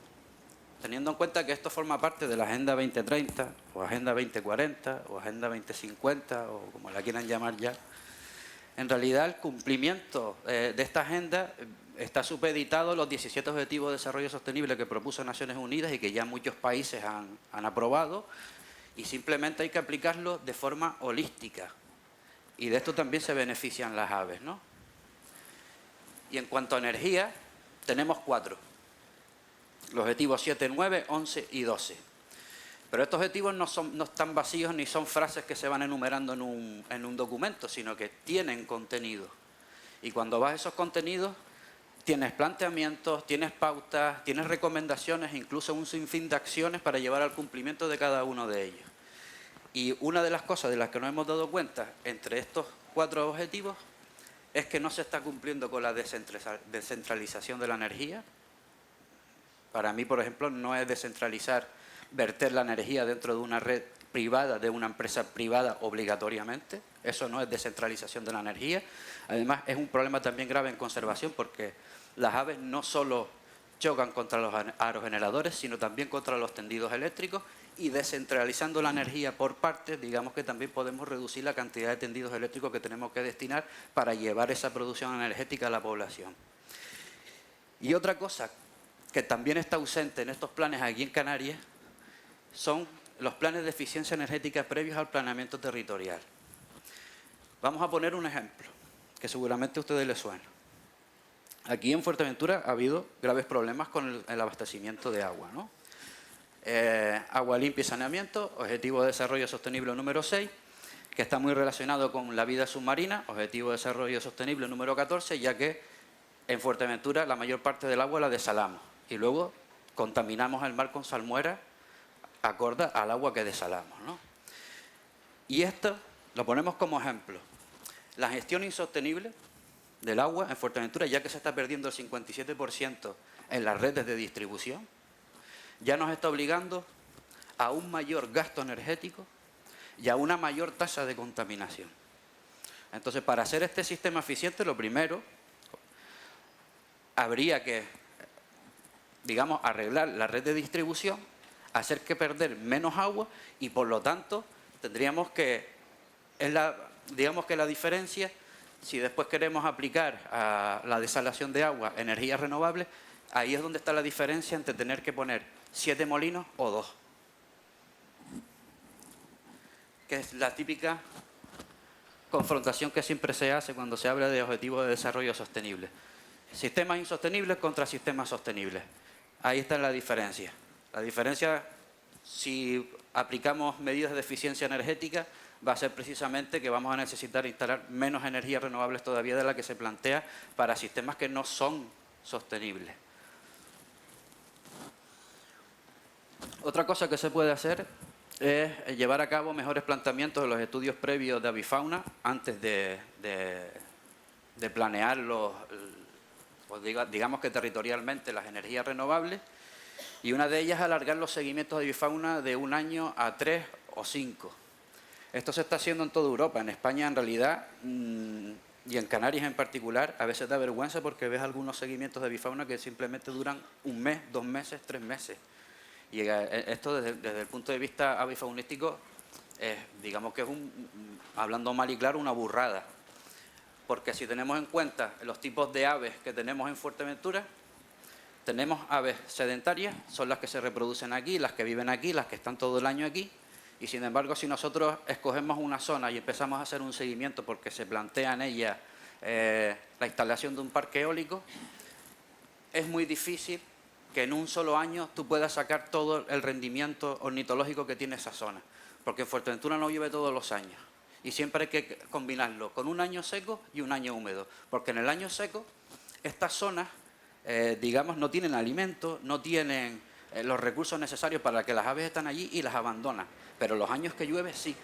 Teniendo en cuenta que esto forma parte de la Agenda 2030, o Agenda 2040, o Agenda 2050, o como la quieran llamar ya. En realidad el cumplimiento de esta agenda está supeditado a los 17 Objetivos de Desarrollo Sostenible que propuso Naciones Unidas y que ya muchos países han aprobado, y simplemente hay que aplicarlo de forma holística. Y de esto también se benefician las aves, ¿no? Y en cuanto a energía, tenemos 4. Los objetivos 7, 9, 11 y 12. Pero estos objetivos no están vacíos ni son frases que se van enumerando en un documento, sino que tienen contenido. Y cuando vas a esos contenidos, tienes planteamientos, tienes pautas, tienes recomendaciones, incluso un sinfín de acciones para llevar al cumplimiento de cada uno de ellos. Y una de las cosas de las que nos hemos dado cuenta entre estos 4 objetivos es que no se está cumpliendo con la descentralización de la energía. Para mí, por ejemplo, no es descentralizar, verter la energía dentro de una red privada, de una empresa privada obligatoriamente. Eso no es descentralización de la energía. Además, es un problema también grave en conservación porque las aves no solo chocan contra los aerogeneradores, sino también contra los tendidos eléctricos, y descentralizando la energía por partes, digamos que también podemos reducir la cantidad de tendidos eléctricos que tenemos que destinar para llevar esa producción energética a la población. Y otra cosa que también está ausente en estos planes aquí en Canarias son los planes de eficiencia energética previos al planeamiento territorial. Vamos a poner un ejemplo, que seguramente a ustedes les suena. Aquí en Fuerteventura ha habido graves problemas con el abastecimiento de agua, ¿no? Agua limpia y saneamiento, Objetivo de Desarrollo Sostenible número 6, que está muy relacionado con la vida submarina, Objetivo de Desarrollo Sostenible número 14, ya que en Fuerteventura la mayor parte del agua la desalamos y luego contaminamos el mar con salmuera acorde al agua que desalamos, ¿no? Y esto lo ponemos como ejemplo. La gestión insostenible del agua en Fuerteventura, ya que se está perdiendo el 57% en las redes de distribución, ya nos está obligando a un mayor gasto energético y a una mayor tasa de contaminación. Entonces, para hacer este sistema eficiente, lo primero, habría que, digamos, arreglar la red de distribución, hacer que perder menos agua y, por lo tanto, tendríamos que, digamos que la diferencia, si después queremos aplicar a la desalación de agua energías renovables, ahí es donde está la diferencia entre tener que poner 7 molinos o 2. Que es la típica confrontación que siempre se hace cuando se habla de objetivos de desarrollo sostenible. Sistemas insostenibles contra sistemas sostenibles. Ahí está la diferencia. La diferencia, si aplicamos medidas de eficiencia energética, va a ser precisamente que vamos a necesitar instalar menos energías renovables todavía de la que se plantea para sistemas que no son sostenibles. Otra cosa que se puede hacer es llevar a cabo mejores planteamientos de los estudios previos de avifauna antes de planear digamos que territorialmente las energías renovables, y una de ellas es alargar los seguimientos de avifauna de 1 año a 3 o 5. Esto se está haciendo en toda Europa. En España, en realidad, y en Canarias en particular, a veces da vergüenza porque ves algunos seguimientos de avifauna que simplemente duran 1 mes, 2 meses, 3 meses. Y esto desde el punto de vista avifaunístico, digamos que es, hablando mal y claro, una burrada. Porque si tenemos en cuenta los tipos de aves que tenemos en Fuerteventura, tenemos aves sedentarias, son las que se reproducen aquí, las que viven aquí, las que están todo el año aquí. Y sin embargo, si nosotros escogemos una zona y empezamos a hacer un seguimiento porque se plantea en ella la instalación de un parque eólico, es muy difícil que en un solo año tú puedas sacar todo el rendimiento ornitológico que tiene esa zona. Porque en Fuerteventura no llueve todos los años. Y siempre hay que combinarlo con un año seco y un año húmedo. Porque en el año seco, estas zonas, digamos, no tienen alimento, no tienen los recursos necesarios para que las aves están allí y las abandonan. Pero los años que llueve, sí.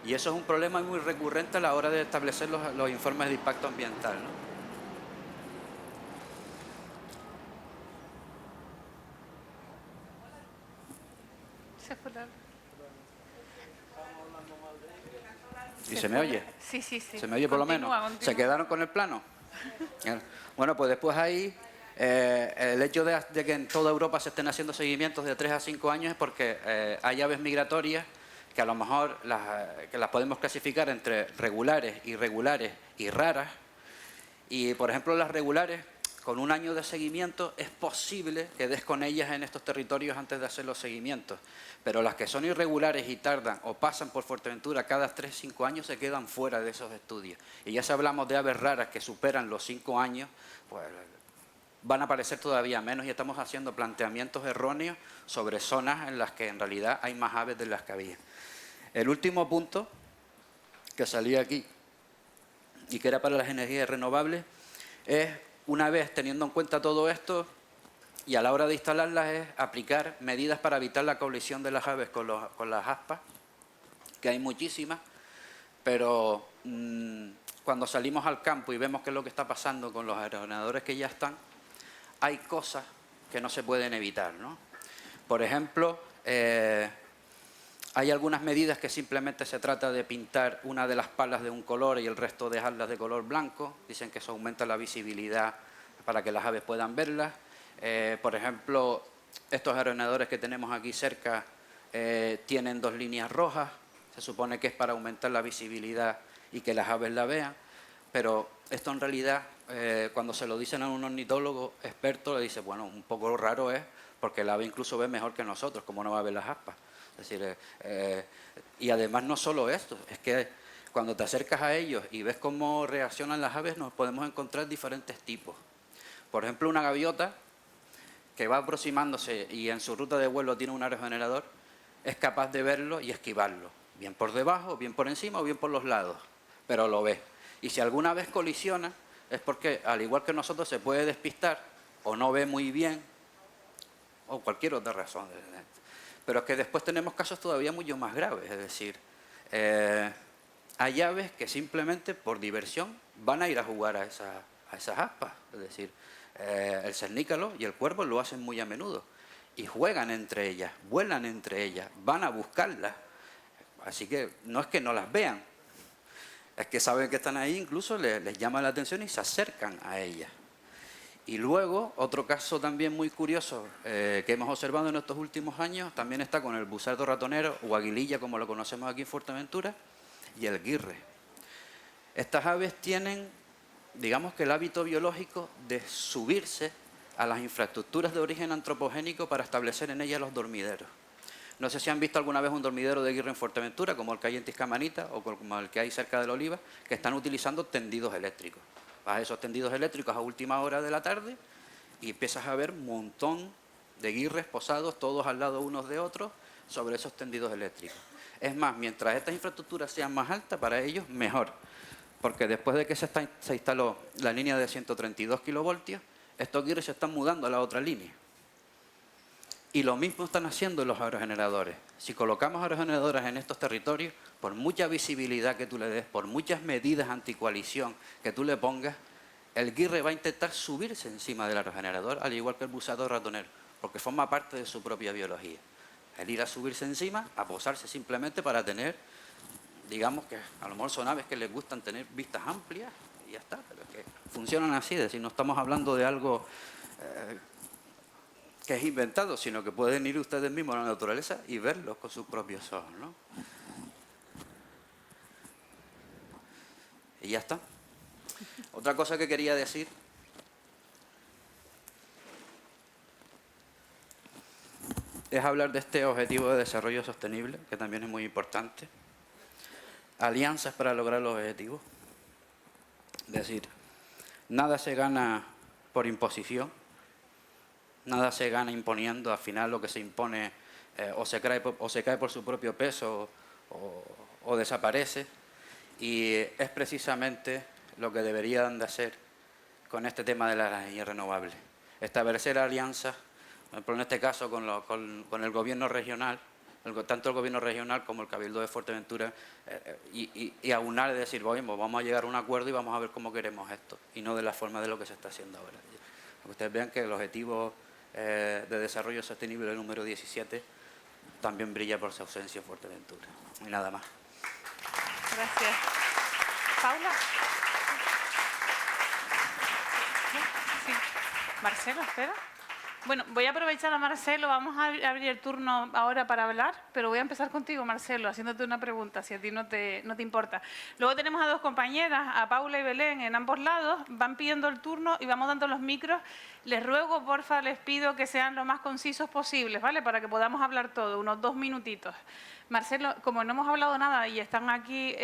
Y eso es un problema muy recurrente a la hora de establecer los informes de impacto ambiental, ¿no? ¿Y se me oye? Sí, sí, sí. ¿Se me oye por lo menos? Continúa. ¿Se quedaron con el plano? Bueno, pues después ahí, el hecho de que en toda Europa se estén haciendo seguimientos de 3 a 5 años es porque hay aves migratorias que a lo mejor que las podemos clasificar entre regulares, irregulares y raras. Y, por ejemplo, las regulares, con un año de seguimiento es posible que des con ellas en estos territorios antes de hacer los seguimientos. Pero las que son irregulares y tardan o pasan por Fuerteventura cada 3-5 años se quedan fuera de esos estudios. Y ya si hablamos de aves raras que superan los 5 años, pues van a aparecer todavía menos y estamos haciendo planteamientos erróneos sobre zonas en las que en realidad hay más aves de las que había. El último punto que salía aquí y que era para las energías renovables es, una vez teniendo en cuenta todo esto y a la hora de instalarlas, es aplicar medidas para evitar la colisión de las aves con las aspas, que hay muchísimas, pero cuando salimos al campo y vemos qué es lo que está pasando con los aerogeneradores que ya están, hay cosas que no se pueden evitar, ¿no? Por ejemplo, hay algunas medidas que simplemente se trata de pintar una de las palas de un color y el resto dejarlas de color blanco. Dicen que eso aumenta la visibilidad para que las aves puedan verlas. Por ejemplo, estos aerogeneradores que tenemos aquí cerca tienen 2 líneas rojas. Se supone que es para aumentar la visibilidad y que las aves la vean. Pero esto en realidad, cuando se lo dicen a un ornitólogo experto, le dice, bueno, un poco raro es, porque el ave incluso ve mejor que nosotros, como no va a ver las aspas. Es decir, y además no solo esto, es que cuando te acercas a ellos y ves cómo reaccionan las aves, nos podemos encontrar diferentes tipos. Por ejemplo, una gaviota que va aproximándose y en su ruta de vuelo tiene un aerogenerador, es capaz de verlo y esquivarlo, bien por debajo, bien por encima o bien por los lados, pero lo ve. Y si alguna vez colisiona, es porque, al igual que nosotros, se puede despistar o no ve muy bien, o cualquier otra razón. Pero es que después tenemos casos todavía mucho más graves, es decir, hay aves que simplemente por diversión van a ir a jugar a esas aspas. Es decir, el cernícalo y el cuervo lo hacen muy a menudo y juegan entre ellas, vuelan entre ellas, van a buscarlas. Así que no es que no las vean, es que saben que están ahí, incluso les llama la atención y se acercan a ellas. Y luego, otro caso también muy curioso que hemos observado en estos últimos años, también está con el busardo ratonero o aguililla, como lo conocemos aquí en Fuerteventura, y el guirre. Estas aves tienen, digamos que el hábito biológico de subirse a las infraestructuras de origen antropogénico para establecer en ellas los dormideros. No sé si han visto alguna vez un dormidero de guirre en Fuerteventura, como el que hay en Tiscamanita o como el que hay cerca del Oliva, que están utilizando tendidos eléctricos. Vas a esos tendidos eléctricos a última hora de la tarde y empiezas a ver un montón de guirres posados, todos al lado unos de otros, sobre esos tendidos eléctricos. Es más, mientras estas infraestructuras sean más altas, para ellos mejor, porque después de que se instaló la línea de 132 kilovoltios, estos guirres se están mudando a la otra línea. Y lo mismo están haciendo los aerogeneradores. Si colocamos aerogeneradores en estos territorios, por mucha visibilidad que tú le des, por muchas medidas anticoalición que tú le pongas, el guirre va a intentar subirse encima del aerogenerador, al igual que el busado ratonero, porque forma parte de su propia biología. El ir a subirse encima, a posarse simplemente para tener, digamos que a lo mejor son aves que les gustan tener vistas amplias y ya está, pero es que funcionan así, es decir, no estamos hablando de algo que es inventado, sino que pueden ir ustedes mismos a la naturaleza y verlos con sus propios ojos, ¿no? Y ya está. Otra cosa que quería decir es hablar de este objetivo de desarrollo sostenible, que también es muy importante. Alianzas para lograr los objetivos. Es decir, nada se gana por imposición. Nada se gana imponiendo, al final lo que se impone o se cae por su propio peso o desaparece. Y es precisamente lo que deberían de hacer con este tema de las energías renovables. Establecer alianzas, por ejemplo, en este caso con el gobierno regional, tanto el gobierno regional como el Cabildo de Fuerteventura, y aunar y decir, bueno, vamos a llegar a un acuerdo y vamos a ver cómo queremos esto, y no de la forma de lo que se está haciendo ahora. Que ustedes vean que el objetivo de desarrollo sostenible número 17 también brilla por su ausencia en Fuerteventura. Y nada más. Gracias. Paula. Sí. Marcelo, espera. Bueno, voy a aprovechar a Marcelo, vamos a abrir el turno ahora para hablar, pero voy a empezar contigo, Marcelo, haciéndote una pregunta, si a ti no te importa. Luego tenemos a dos compañeras, a Paula y Belén, en ambos lados, van pidiendo el turno y vamos dando los micros. Les ruego, porfa, les pido que sean lo más concisos posibles, ¿vale? Para que podamos hablar todo, unos 2 minutitos. Marcelo, como no hemos hablado nada y están aquí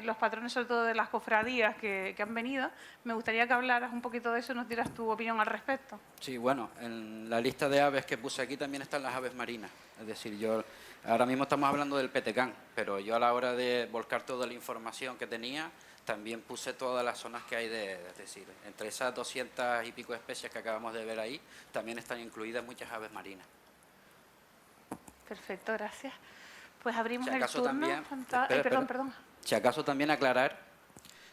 los patrones, sobre todo de las cofradías que han venido, me gustaría que hablaras un poquito de eso y nos dieras tu opinión al respecto. Sí, bueno, en la lista de aves que puse aquí también están las aves marinas. Es decir, yo ahora mismo estamos hablando del petecán, pero yo a la hora de volcar toda la información que tenía, también puse todas las zonas que hay es decir, entre esas 200 y pico especies que acabamos de ver ahí, también están incluidas muchas aves marinas. Perfecto, gracias. Pues abrimos Si el acaso turno. también, Perdón. Si acaso también aclarar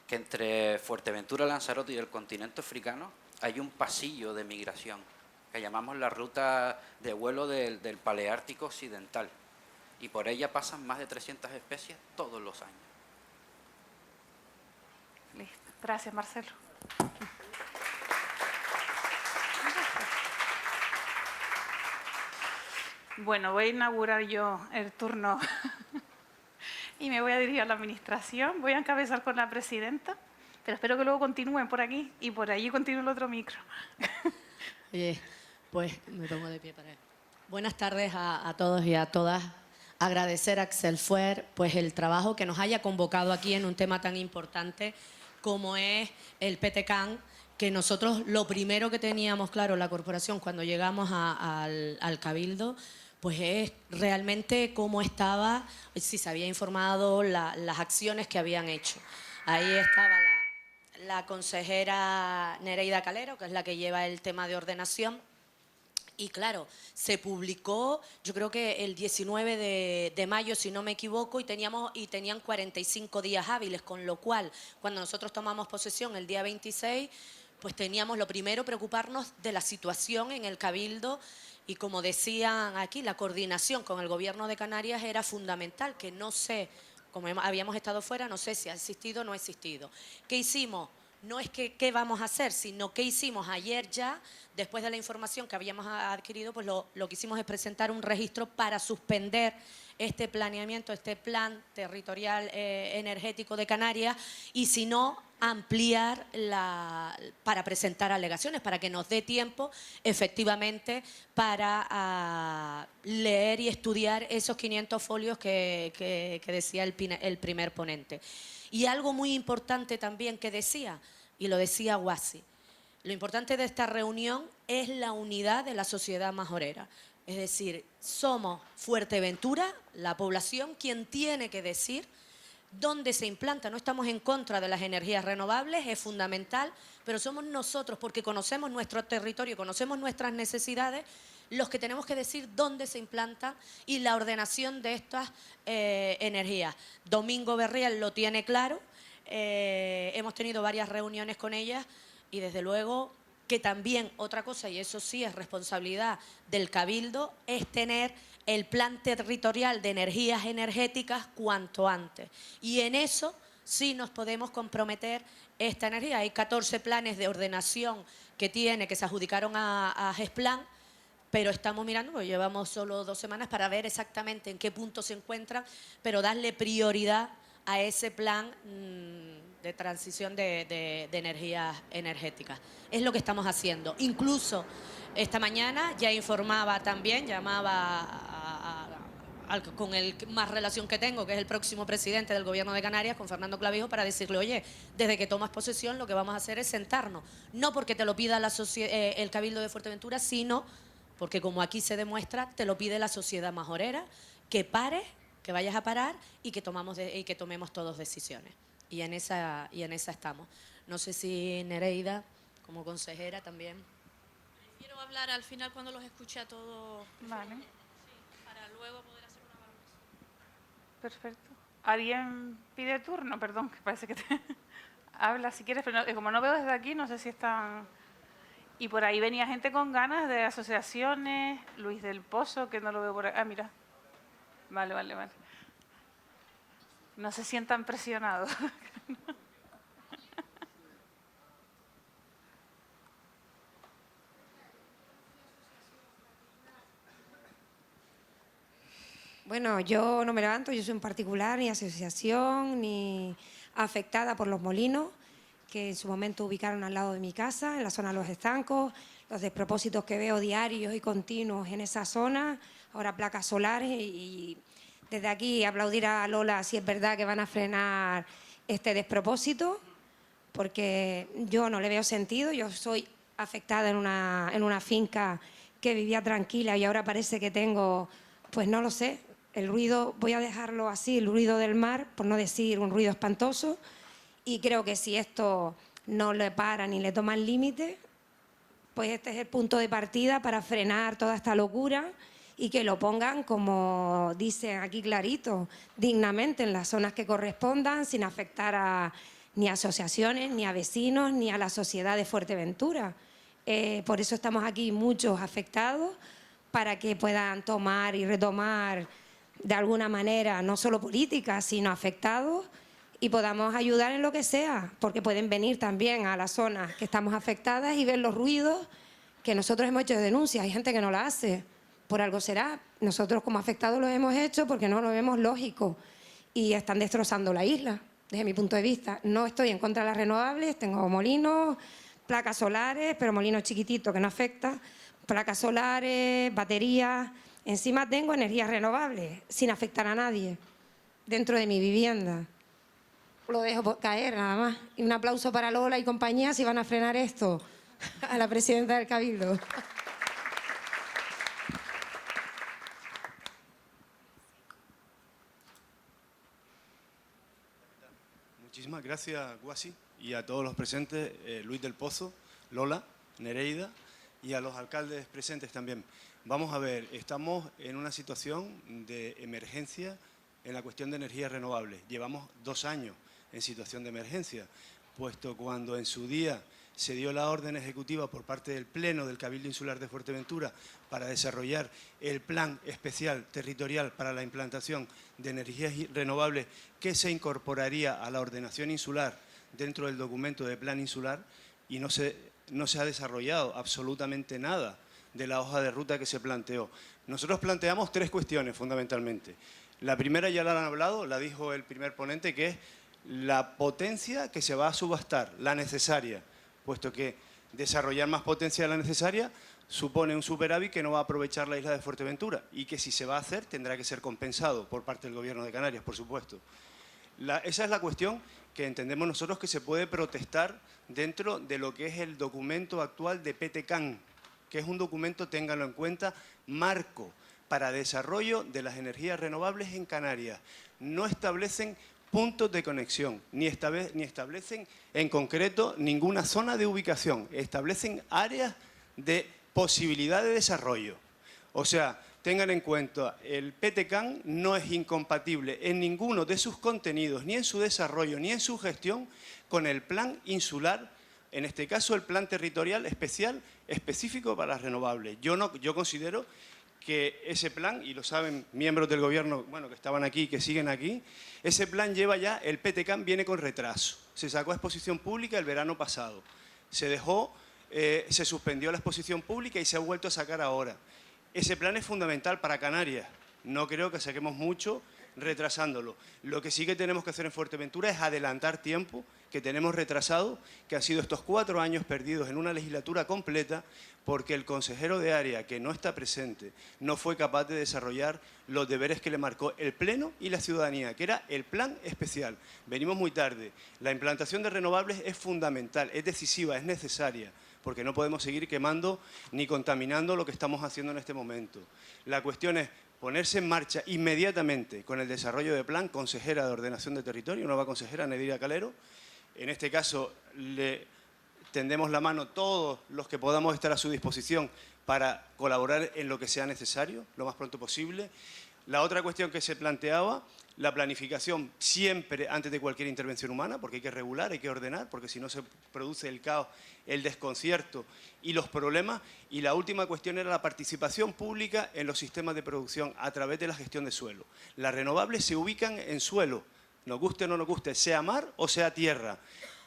que entre Fuerteventura, Lanzarote y el continente africano hay un pasillo de migración que llamamos la ruta de vuelo del Paleártico Occidental y por ella pasan más de 300 especies todos los años. Listo. Gracias, Marcelo. Bueno, voy a inaugurar yo el turno y me voy a dirigir a la administración. Voy a encabezar con la presidenta, pero espero que luego continúen por aquí y por allí continúe el otro micro. Oye, pues me pongo de pie para él. Buenas tardes a todos y a todas. Agradecer a Axel Fuer pues el trabajo que nos haya convocado aquí en un tema tan importante como es el petecán, que nosotros lo primero que teníamos claro la corporación cuando llegamos al Cabildo, pues es realmente cómo estaba, si se había informado, las acciones que habían hecho. Ahí estaba la consejera Nereida Calero, que es la que lleva el tema de ordenación. Y claro, se publicó, yo creo que el 19 de mayo, si no me equivoco, y tenían 45 días hábiles, con lo cual, cuando nosotros tomamos posesión el día 26, pues teníamos lo primero preocuparnos de la situación en el Cabildo y, como decían aquí, la coordinación con el Gobierno de Canarias era fundamental, que no sé, como habíamos estado fuera, no sé si ha existido o no ha existido. ¿Qué hicimos? No es que qué vamos a hacer, sino qué hicimos ayer ya, después de la información que habíamos adquirido, pues lo que hicimos es presentar un registro para suspender este planeamiento, este plan territorial energético de Canarias, y si no, ampliar para presentar alegaciones, para que nos dé tiempo efectivamente para leer y estudiar esos 500 folios que decía el primer ponente. Y algo muy importante también que decía, y lo decía Guasi, lo importante de esta reunión es la unidad de la sociedad majorera. Es decir, somos Fuerteventura, la población, quien tiene que decir dónde se implanta. No estamos en contra de las energías renovables, es fundamental, pero somos nosotros, porque conocemos nuestro territorio, conocemos nuestras necesidades, los que tenemos que decir dónde se implantan y la ordenación de estas energías. Domingo Berriel lo tiene claro, hemos tenido varias reuniones con ellas y desde luego que también otra cosa, y eso sí es responsabilidad del Cabildo, es tener el plan territorial de energías energéticas cuanto antes. Y en eso sí nos podemos comprometer esta energía. Hay 14 planes de ordenación que se adjudicaron a GESPLAN, pero estamos mirando, pues llevamos solo 2 semanas para ver exactamente en qué punto se encuentran, pero darle prioridad a ese plan de transición de energías energéticas. Es lo que estamos haciendo. Incluso esta mañana ya informaba también, llamaba con el más relación que tengo, que es el próximo presidente del Gobierno de Canarias, con Fernando Clavijo, para decirle, oye, desde que tomas posesión lo que vamos a hacer es sentarnos. No porque te lo pida el Cabildo de Fuerteventura, sino porque, como aquí se demuestra, te lo pide la sociedad majorera, que pares, que vayas a parar y que tomemos todos decisiones. Y en esa estamos. No sé si Nereida, como consejera, también. Quiero hablar al final cuando los escuche a todos. Vale. Sí, para luego poder hacer una valoración. Perfecto. ¿Alguien pide turno? Perdón, que parece que te... Habla si quieres, pero como no veo desde aquí, no sé si están... Y por ahí venía gente con ganas de asociaciones, Luis del Pozo, que no lo veo por ahí. Ah, mira. Vale. No se sientan presionados. Bueno, yo no me levanto, yo soy un particular, ni asociación, ni afectada por los molinos, que en su momento ubicaron al lado de mi casa, en la zona de los estancos, los despropósitos que veo diarios y continuos en esa zona, ahora placas solares y desde aquí aplaudir a Lola si es verdad que van a frenar este despropósito, porque yo no le veo sentido. Yo soy afectada en una finca que vivía tranquila y ahora parece que tengo, pues no lo sé, el ruido, voy a dejarlo así, el ruido del mar, por no decir un ruido espantoso, y creo que si esto no le para ni le toma el límite, pues este es el punto de partida para frenar toda esta locura y que lo pongan, como dicen aquí clarito, dignamente en las zonas que correspondan, sin afectar ni a asociaciones, ni a vecinos, ni a la sociedad de Fuerteventura. Por eso estamos aquí muchos afectados, para que puedan tomar y retomar de alguna manera, no solo política, sino afectados, y podamos ayudar en lo que sea, porque pueden venir también a las zonas que estamos afectadas y ver los ruidos que nosotros hemos hecho de denuncia. Hay gente que no la hace, por algo será. Nosotros como afectados lo hemos hecho porque no lo vemos lógico y están destrozando la isla, desde mi punto de vista. No estoy en contra de las renovables, tengo molinos, placas solares, pero molinos chiquititos que no afectan, placas solares, baterías. Encima tengo energías renovables, sin afectar a nadie, dentro de mi vivienda. Lo dejo caer nada más. Y un aplauso para Lola y compañía si van a frenar esto. A la presidenta del Cabildo. Muchísimas gracias, Guasi, y a todos los presentes, Luis del Pozo, Lola, Nereida, y a los alcaldes presentes también. Vamos a ver, estamos en una situación de emergencia en la cuestión de energías renovables. Llevamos 2 años en situación de emergencia, puesto cuando en su día se dio la orden ejecutiva por parte del Pleno del Cabildo Insular de Fuerteventura para desarrollar el plan especial territorial para la implantación de energías renovables que se incorporaría a la ordenación insular dentro del documento de plan insular, y no se ha desarrollado absolutamente nada de la hoja de ruta que se planteó. Nosotros planteamos 3 cuestiones fundamentalmente. La primera ya la han hablado, la dijo el primer ponente, que es la potencia que se va a subastar, la necesaria, puesto que desarrollar más potencia de la necesaria supone un superávit que no va a aprovechar la isla de Fuerteventura y que si se va a hacer tendrá que ser compensado por parte del Gobierno de Canarias, por supuesto. Esa es la cuestión que entendemos nosotros que se puede protestar dentro de lo que es el documento actual de PTCAN, que es un documento, ténganlo en cuenta, marco para desarrollo de las energías renovables en Canarias. No establecen puntos de conexión, ni establecen en concreto ninguna zona de ubicación, establecen áreas de posibilidad de desarrollo. O sea, tengan en cuenta, el PTCAN no es incompatible en ninguno de sus contenidos, ni en su desarrollo, ni en su gestión, con el plan insular, en este caso el plan territorial especial, específico para las renovables. Yo considero que ese plan, y lo saben miembros del Gobierno, bueno, que estaban aquí y que siguen aquí, ese plan lleva ya, el PTCAN viene con retraso. Se sacó a exposición pública el verano pasado. Se suspendió la exposición pública y se ha vuelto a sacar ahora. Ese plan es fundamental para Canarias. No creo que saquemos mucho retrasándolo. Lo que sí que tenemos que hacer en Fuerteventura es adelantar tiempo que tenemos retrasado, que han sido estos 4 años perdidos en una legislatura completa, porque el consejero de área, que no está presente, no fue capaz de desarrollar los deberes que le marcó el Pleno y la ciudadanía, que era el plan especial. Venimos muy tarde. La implantación de renovables es fundamental, es decisiva, es necesaria, porque no podemos seguir quemando ni contaminando lo que estamos haciendo en este momento. La cuestión es ponerse en marcha inmediatamente con el desarrollo de plan. Consejera de Ordenación de Territorio, nueva consejera, Nereida Calero. En este caso, le tendemos la mano todos los que podamos estar a su disposición para colaborar en lo que sea necesario, lo más pronto posible. La otra cuestión que se planteaba, la planificación siempre antes de cualquier intervención humana, porque hay que regular, hay que ordenar, porque si no se produce el caos, el desconcierto y los problemas. Y la última cuestión era la participación pública en los sistemas de producción a través de la gestión de suelo. Las renovables se ubican en suelo, nos guste o no nos guste, sea mar o sea tierra.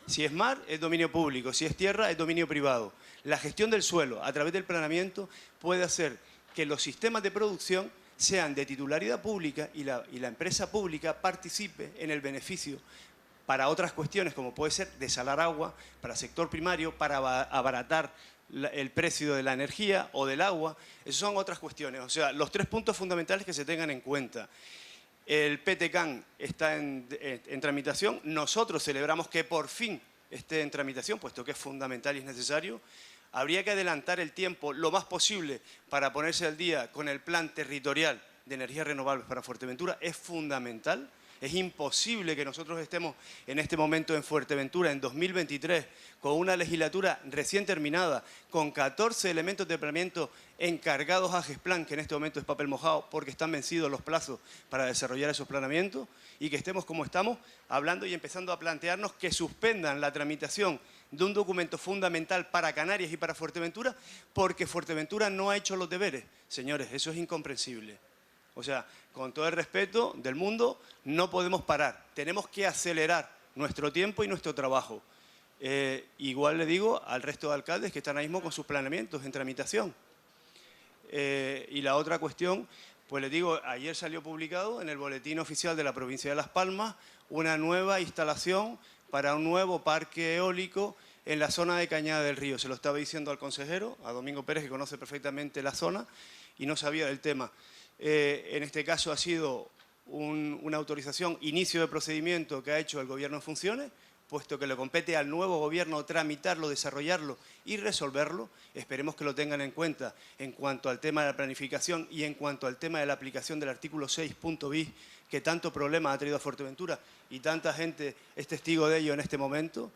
Si es mar, es dominio público, si es tierra, es dominio privado. La gestión del suelo a través del planeamiento puede hacer que los sistemas de producción sean de titularidad pública y la empresa pública participe en el beneficio para otras cuestiones, como puede ser desalar agua, para sector primario, para abaratar el precio de la energía o del agua. Esas son otras cuestiones. O sea, los 3 puntos fundamentales que se tengan en cuenta. El PTCAN está en tramitación. Nosotros celebramos que por fin esté en tramitación, puesto que es fundamental y es necesario. Habría que adelantar el tiempo lo más posible para ponerse al día con el plan territorial de energías renovables para Fuerteventura. Es fundamental. Es imposible que nosotros estemos en este momento en Fuerteventura, en 2023, con una legislatura recién terminada, con 14 elementos de planeamiento encargados a GESPLAN, que en este momento es papel mojado porque están vencidos los plazos para desarrollar esos planeamientos, y que estemos como estamos, hablando y empezando a plantearnos que suspendan la tramitación de un documento fundamental para Canarias y para Fuerteventura, porque Fuerteventura no ha hecho los deberes. Señores, eso es incomprensible. O sea, con todo el respeto del mundo, no podemos parar. Tenemos que acelerar nuestro tiempo y nuestro trabajo. Igual le digo al resto de alcaldes que están ahí mismo con sus planeamientos en tramitación. Y la otra cuestión, pues les digo, ayer salió publicado en el Boletín Oficial de la Provincia de Las Palmas una nueva instalación para un nuevo parque eólico en la zona de Cañada del Río. Se lo estaba diciendo al consejero, a Domingo Pérez, que conoce perfectamente la zona y no sabía del tema. En este caso ha sido una autorización, inicio de procedimiento que ha hecho el Gobierno en funciones, puesto que le compete al nuevo Gobierno tramitarlo, desarrollarlo y resolverlo. Esperemos que lo tengan en cuenta en cuanto al tema de la planificación y en cuanto al tema de la aplicación del artículo 6.bis, que tanto problema ha traído a Fuerteventura y tanta gente es testigo de ello en este momento.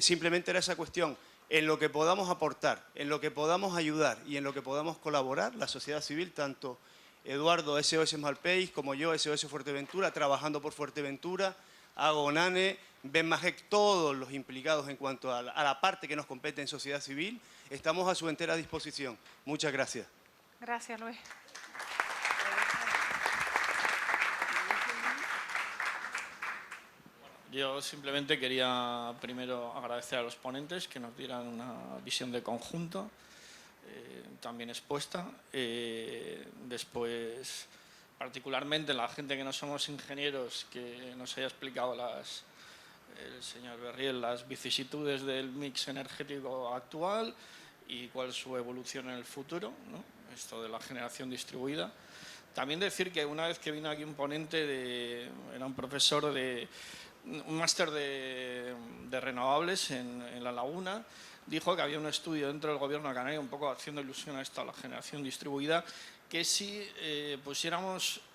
Simplemente era esa cuestión. En lo que podamos aportar, en lo que podamos ayudar y en lo que podamos colaborar, la sociedad civil, tanto Eduardo, SOS Malpaís, como yo, SOS Fuerteventura, trabajando por Fuerteventura, Agonane, Benmajec, todos los implicados en cuanto a la parte que nos compete en sociedad civil, estamos a su entera disposición. Muchas gracias. Gracias, Luis. Yo simplemente quería primero agradecer a los ponentes que nos dieran una visión de conjunto, también expuesta. Después, particularmente la gente que no somos ingenieros, que nos haya explicado el señor Berriel las vicisitudes del mix energético actual y cuál es su evolución en el futuro, ¿no? Esto de la generación distribuida. También decir que una vez que vino aquí un ponente, era un profesor de un máster de renovables en La Laguna, dijo que había un estudio dentro del Gobierno de Canarias, un poco haciendo ilusión a esto, a la generación distribuida, que si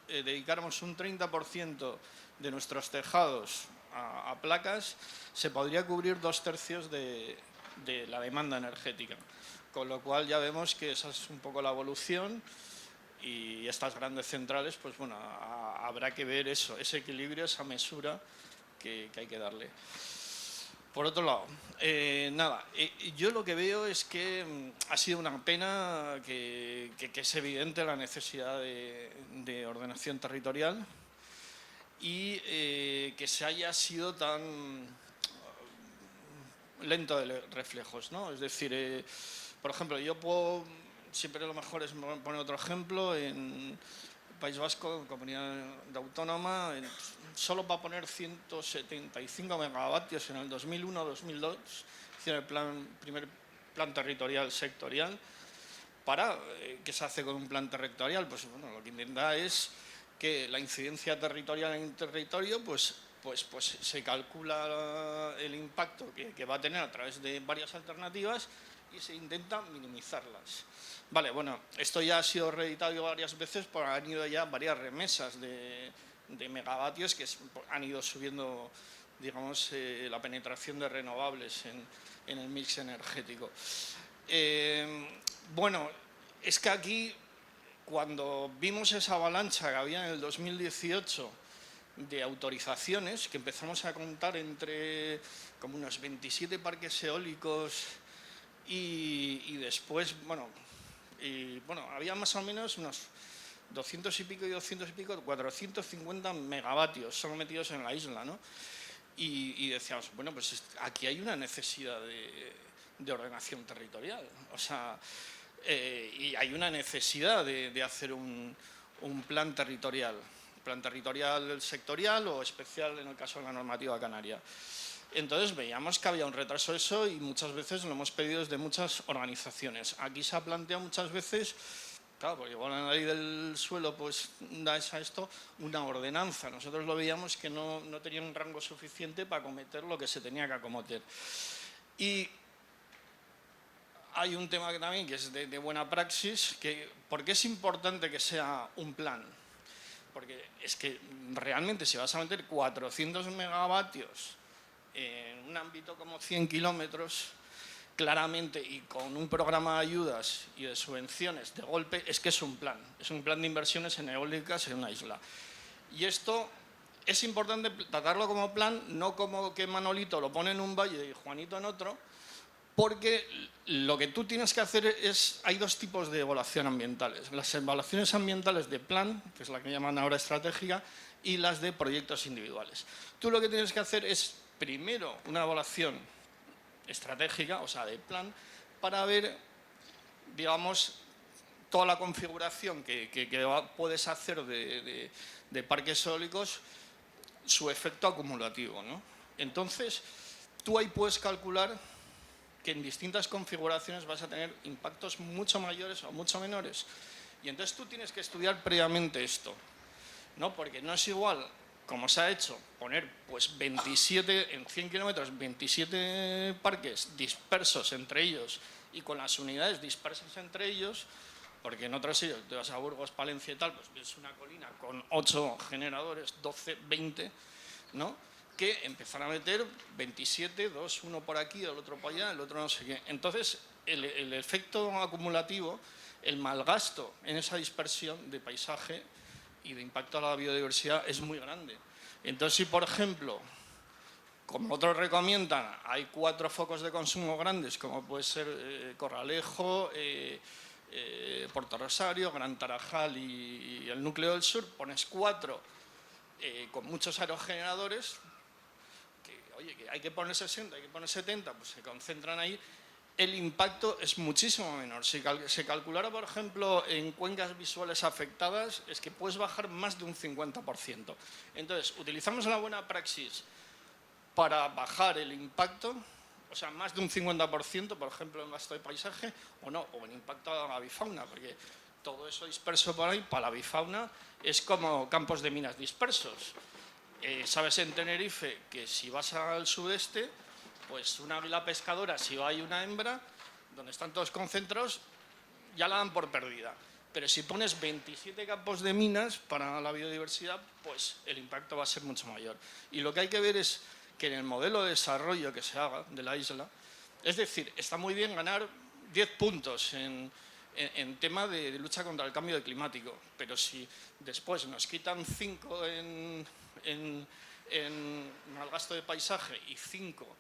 dedicáramos un 30% de nuestros tejados a placas, se podría cubrir 2/3 de la demanda energética. Con lo cual ya vemos que esa es un poco la evolución, y estas grandes centrales, pues bueno, habrá que ver eso, ese equilibrio, esa mesura que hay que darle. Por otro lado, yo lo que veo es que ha sido una pena que es evidente la necesidad de ordenación territorial y que se haya sido tan lento de reflejos, ¿no? Es decir, por ejemplo, siempre lo mejor es poner otro ejemplo, en País Vasco, en comunidad autónoma, solo para poner 175 megavatios en el 2001-2002, hicieron el primer plan territorial sectorial. ¿Qué se hace con un plan territorial? Pues bueno, lo que intenta es que la incidencia territorial en el territorio, pues se calcula el impacto que va a tener a través de varias alternativas y se intenta minimizarlas. Vale, bueno, esto ya ha sido reeditado varias veces, porque han ido ya varias remesas de megavatios que han ido subiendo, digamos, la penetración de renovables en el mix energético. Bueno, es que aquí, cuando vimos esa avalancha que había en el 2018 de autorizaciones, que empezamos a contar entre como unos 27 parques eólicos y después, había más o menos unos 200 y pico, 450 megavatios solo metidos en la isla, ¿no? Y decíamos, bueno, pues aquí hay una necesidad de ordenación territorial, o sea, y hay una necesidad de hacer un un plan territorial sectorial o especial en el caso de la normativa canaria. Entonces veíamos que había un retraso eso y muchas veces lo hemos pedido desde muchas organizaciones. Aquí se ha planteado muchas veces, claro, porque igual la ley del suelo pues da a esto una ordenanza. Nosotros lo veíamos que no tenía un rango suficiente para acometer lo que se tenía que acometer. Y hay un tema que también que es de buena praxis, que ¿por qué es importante que sea un plan? Porque es que realmente si vas a meter 400 megavatios en un ámbito como 100 kilómetros, claramente y con un programa de ayudas y de subvenciones de golpe, es que es un plan de inversiones en eólicas en una isla. Y esto es importante tratarlo como plan, no como que Manolito lo pone en un valle y Juanito en otro, porque lo que tú tienes que hacer es, hay dos tipos de evaluación ambientales, las evaluaciones ambientales de plan, que es la que llaman ahora estratégica, y las de proyectos individuales. Tú lo que tienes que hacer es, primero, una evaluación estratégica, o sea, de plan, para ver, digamos, toda la configuración que puedes hacer de parques eólicos, su efecto acumulativo, ¿no? Entonces, tú ahí puedes calcular que en distintas configuraciones vas a tener impactos mucho mayores o mucho menores. Y entonces tú tienes que estudiar previamente esto, ¿no? Porque no es igual, como se ha hecho, poner pues 27, en 100 kilómetros, 27 parques dispersos entre ellos y con las unidades dispersas entre ellos, porque en otros sitios, te vas a Burgos, Palencia y tal, pues ves una colina con 8 generadores, 12, 20, ¿no? Que empezar a meter 27, 2, uno por aquí, el otro por allá, el otro no sé qué. Entonces, el efecto acumulativo, el malgasto en esa dispersión de paisaje y de impacto a la biodiversidad es muy grande. Entonces, si por ejemplo, como otros recomiendan, hay 4 focos de consumo grandes, como puede ser Corralejo, Puerto Rosario, Gran Tarajal y el núcleo del sur, pones 4 con muchos aerogeneradores, oye, que hay que poner 60, hay que poner 70, pues se concentran ahí, el impacto es muchísimo menor. Si se calculara, por ejemplo, en cuencas visuales afectadas, es que puedes bajar más de un 50%. Entonces, utilizamos la buena praxis para bajar el impacto, o sea, más de un 50%, por ejemplo, en gasto de paisaje, o no, o en impacto a la avifauna, porque todo eso disperso por ahí, para la avifauna, es como campos de minas dispersos. Sabes en Tenerife que si vas al sudeste, pues una águila pescadora, si hay una hembra, donde están todos concentrados, ya la dan por perdida. Pero si pones 27 campos de minas para la biodiversidad, pues el impacto va a ser mucho mayor. Y lo que hay que ver es que en el modelo de desarrollo que se haga de la isla, es decir, está muy bien ganar 10 puntos en tema de lucha contra el cambio climático, pero si después nos quitan 5 en mal gasto de paisaje y 5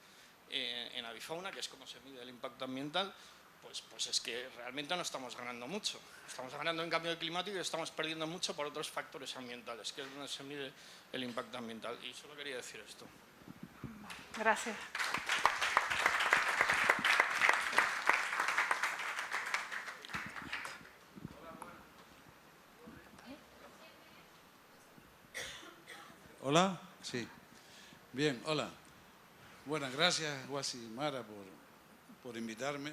en avifauna, que es como se mide el impacto ambiental, pues es que realmente no estamos ganando mucho. Estamos ganando en cambio climático y estamos perdiendo mucho por otros factores ambientales, que es donde se mide el impacto ambiental. Y solo quería decir esto. Gracias. Hola, sí. Bien, hola. Bueno, gracias, Guasi Mara, por invitarme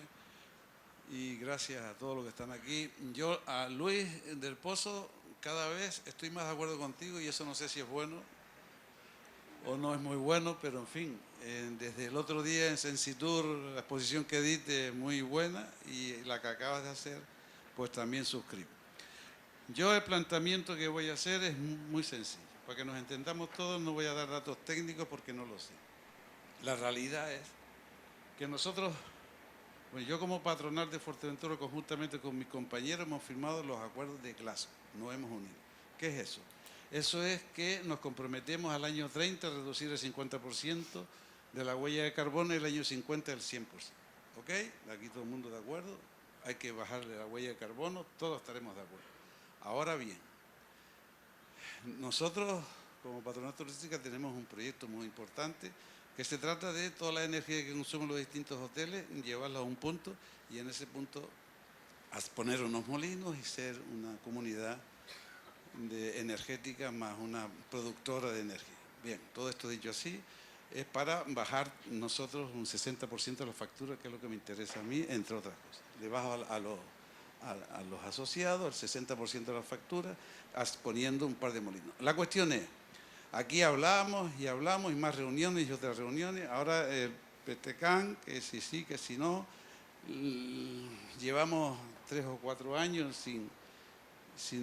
y gracias a todos los que están aquí. Yo, a Luis del Pozo, cada vez estoy más de acuerdo contigo y eso no sé si es bueno o no es muy bueno, pero en fin, desde el otro día en Sensitur, la exposición que diste es muy buena y la que acabas de hacer, pues también suscribo. Yo el planteamiento que voy a hacer es muy sencillo. Para que nos entendamos todos, no voy a dar datos técnicos porque no lo sé. La realidad es que nosotros, bueno, yo como patronal de Fuerteventura, conjuntamente con mis compañeros, hemos firmado los acuerdos de Glasgow, nos hemos unido. ¿Qué es eso? Eso es que nos comprometemos al año 30 a reducir el 50% de la huella de carbono y el año 50 el 100%. ¿Ok? Aquí todo el mundo de acuerdo. Hay que bajarle la huella de carbono, todos estaremos de acuerdo. Ahora bien, nosotros como Patronato Turística tenemos un proyecto muy importante que se trata de toda la energía que consumen los distintos hoteles, llevarla a un punto y en ese punto poner unos molinos y ser una comunidad energética más una productora de energía. Bien, todo esto dicho así, es para bajar nosotros un 60% de la factura, que es lo que me interesa a mí, entre otras cosas. Le bajo a los asociados el 60% de la factura, poniendo un par de molinos. La cuestión es, aquí hablamos y más reuniones y otras reuniones. Ahora el PTCAN, que si sí, que si no. Llevamos 3 o 4 años sin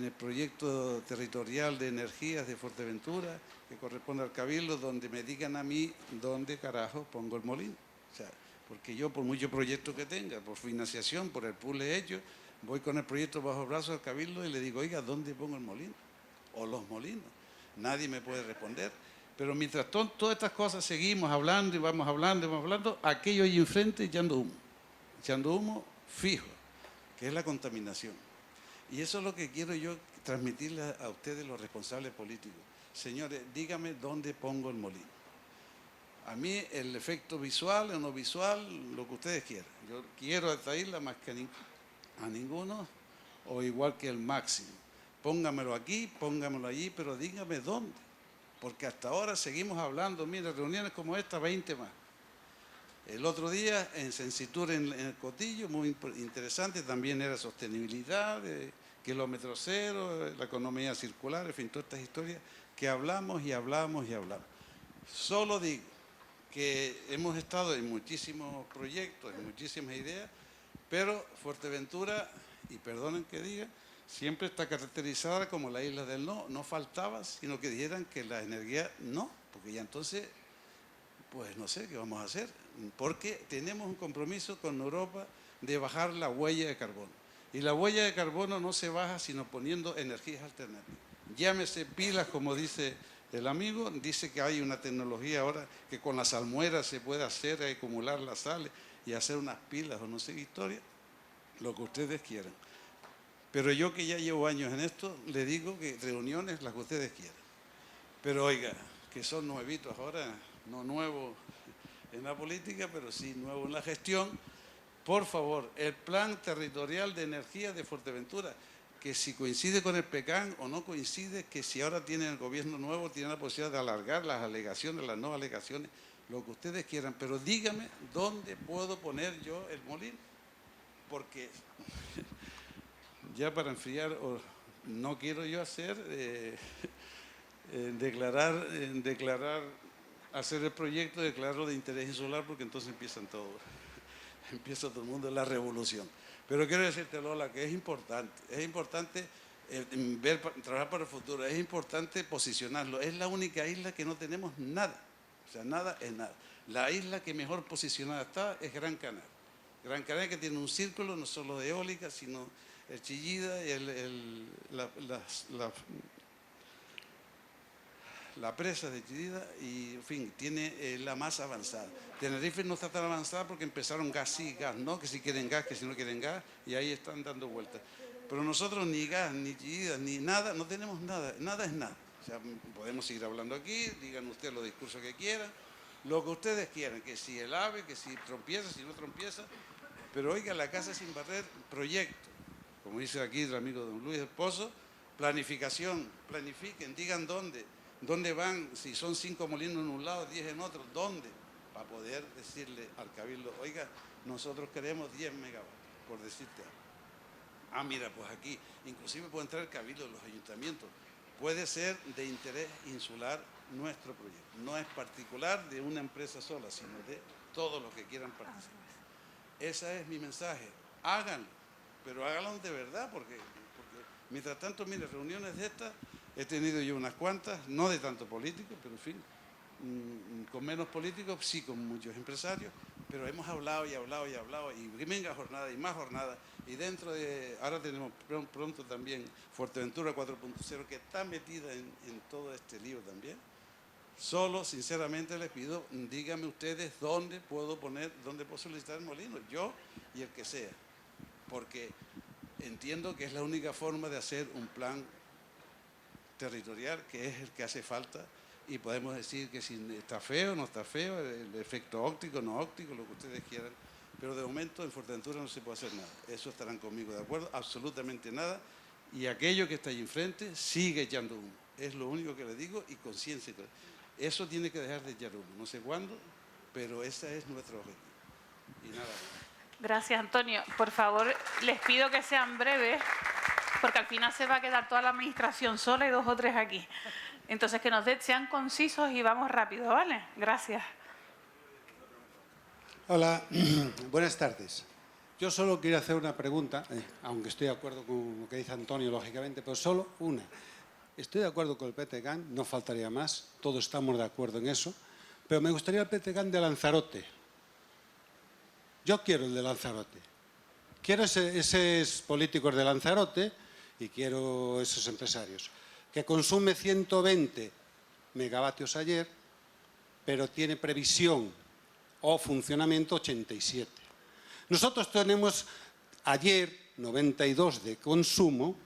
el proyecto territorial de energías de Fuerteventura, que corresponde al Cabildo, donde me digan a mí dónde carajo pongo el molino. O sea, porque yo, por mucho proyecto que tenga, por financiación, por el pool hecho, voy con el proyecto bajo el brazo al Cabildo y le digo, oiga, ¿dónde pongo el molino? O los molinos. Nadie me puede responder. Pero mientras todas estas cosas seguimos hablando y vamos hablando, aquello ahí enfrente echando humo fijo, que es la contaminación. Y eso es lo que quiero yo transmitirle a ustedes, los responsables políticos. Señores, díganme dónde pongo el molino. A mí el efecto visual o no visual, lo que ustedes quieran. Yo quiero a esta isla más que a ninguno, o igual que el máximo. Póngamelo aquí, póngamelo allí, pero dígame dónde. Porque hasta ahora seguimos hablando, mire, reuniones como esta, 20 más. El otro día en Sensitur, en el Cotillo, muy interesante, también era sostenibilidad, kilómetro cero, la economía circular, en fin, todas estas historias que hablamos y hablamos y hablamos. Solo digo que hemos estado en muchísimos proyectos, en muchísimas ideas, pero Fuerteventura, y perdonen que diga, siempre está caracterizada como la isla del no. No faltaba, sino que dijeran que la energía no, porque ya entonces, pues no sé qué vamos a hacer, porque tenemos un compromiso con Europa de bajar la huella de carbono. Y la huella de carbono no se baja sino poniendo energías alternativas. Llámese pilas, como dice el amigo, dice que hay una tecnología ahora que con las salmueras se puede hacer, acumular las sales y hacer unas pilas o no sé qué historia, lo que ustedes quieran. Pero yo que ya llevo años en esto, le digo que reuniones las que ustedes quieran. Pero oiga, que son nuevitos ahora, no nuevos en la política, pero sí nuevos en la gestión. Por favor, el plan territorial de energía de Fuerteventura, que si coincide con el PECAN o no coincide, que si ahora tienen el gobierno nuevo, tienen la posibilidad de alargar las alegaciones, las no alegaciones, lo que ustedes quieran. Pero dígame dónde puedo poner yo el molino. Porque ya para enfriar, no quiero yo hacer, hacer el proyecto, declararlo de interés insular, porque entonces empieza todo el mundo la revolución. Pero quiero decirte, Lola, que es importante trabajar para el futuro, es importante posicionarlo. Es la única isla que no tenemos nada, o sea, nada es nada. La isla que mejor posicionada está es Gran Canaria. Gran Canaria, que tiene un círculo no solo de eólica, sino el Chillida y la presa de Chillida, y en fin, tiene la más avanzada. Tenerife no está tan avanzada porque empezaron gas sí, gas no, que si quieren gas, que si no quieren gas, y ahí están dando vueltas. Pero nosotros ni gas, ni Chillida, ni nada, no tenemos nada, nada es nada. O sea, podemos seguir hablando aquí, digan ustedes los discursos que quieran, lo que ustedes quieran, que si el AVE, que si trompieza, si no trompieza, pero oiga, la Casa Sin Barrer, proyecto, como dice aquí el amigo don Luis del Pozo, planificación, planifiquen, digan dónde van, si son 5 molinos en un lado, 10 en otro, dónde, para poder decirle al Cabildo, oiga, nosotros queremos 10 megavatios, por decirte algo. Ah, mira, pues aquí, inclusive puede entrar el Cabildo de los ayuntamientos, puede ser de interés insular nuestro proyecto, no es particular de una empresa sola, sino de todos los que quieran participar. Ese es mi mensaje, háganlo, pero háganlo de verdad, porque mientras tanto, mire, reuniones de estas, he tenido yo unas cuantas, no de tanto político, pero en fin, con menos políticos, sí con muchos empresarios, pero hemos hablado y hablado y hablado, y venga jornada y más jornada, y dentro de, ahora tenemos pronto también Fuerteventura 4.0, que está metida en todo este lío también. Solo, sinceramente, les pido, díganme ustedes dónde puedo solicitar el molino, yo y el que sea, porque entiendo que es la única forma de hacer un plan territorial, que es el que hace falta, y podemos decir que si está feo, no está feo, el efecto óptico, no óptico, lo que ustedes quieran, pero de momento en Fuerteventura no se puede hacer nada. Eso estarán conmigo de acuerdo, absolutamente nada, Y aquello que está ahí enfrente sigue echando humo. Es lo único que le digo y conciencia. Eso tiene que dejar de echar humo. No sé cuándo, pero ese es nuestro objetivo. Y nada más. Gracias, Antonio. Por favor, les pido que sean breves, porque al final se va a quedar toda la administración sola y 2 o 3 aquí. Entonces, que sean concisos y vamos rápido, ¿vale? Gracias. Hola, buenas tardes. Yo solo quiero hacer una pregunta, aunque estoy de acuerdo con lo que dice Antonio, lógicamente, pero solo una. Estoy de acuerdo con el PTCAN, no faltaría más, todos estamos de acuerdo en eso, pero me gustaría el PTCAN de Lanzarote. Yo quiero el de Lanzarote. Quiero esos políticos de Lanzarote y quiero esos empresarios. Que consume 120 megavatios ayer, pero tiene previsión o funcionamiento 87. Nosotros tenemos ayer 92 de consumo,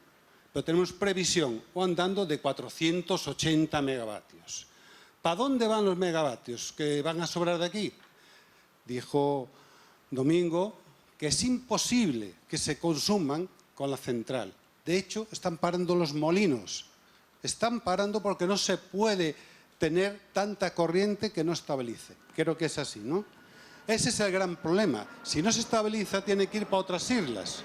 pero tenemos previsión o andando de 480 megavatios. ¿Para dónde van los megavatios que van a sobrar de aquí? Dijo Domingo que es imposible que se consuman con la central. De hecho, están parando los molinos. Están parando porque no se puede tener tanta corriente que no estabilice. Creo que es así, ¿no? Ese es el gran problema. Si no se estabiliza, tiene que ir para otras islas.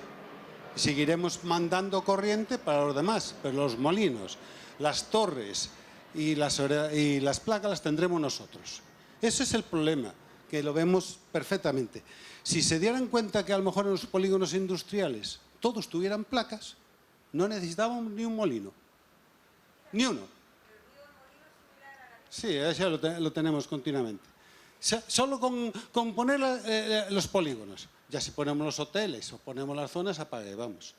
Seguiremos mandando corriente para los demás, pero los molinos, las torres y las placas las tendremos nosotros. Ese es el problema, que lo vemos perfectamente. Si se dieran cuenta que a lo mejor en los polígonos industriales todos tuvieran placas, no necesitábamos ni un molino. Ni uno. Sí, eso lo tenemos continuamente. Solo con poner los polígonos. Ya si ponemos los hoteles o ponemos las zonas, apague, vamos.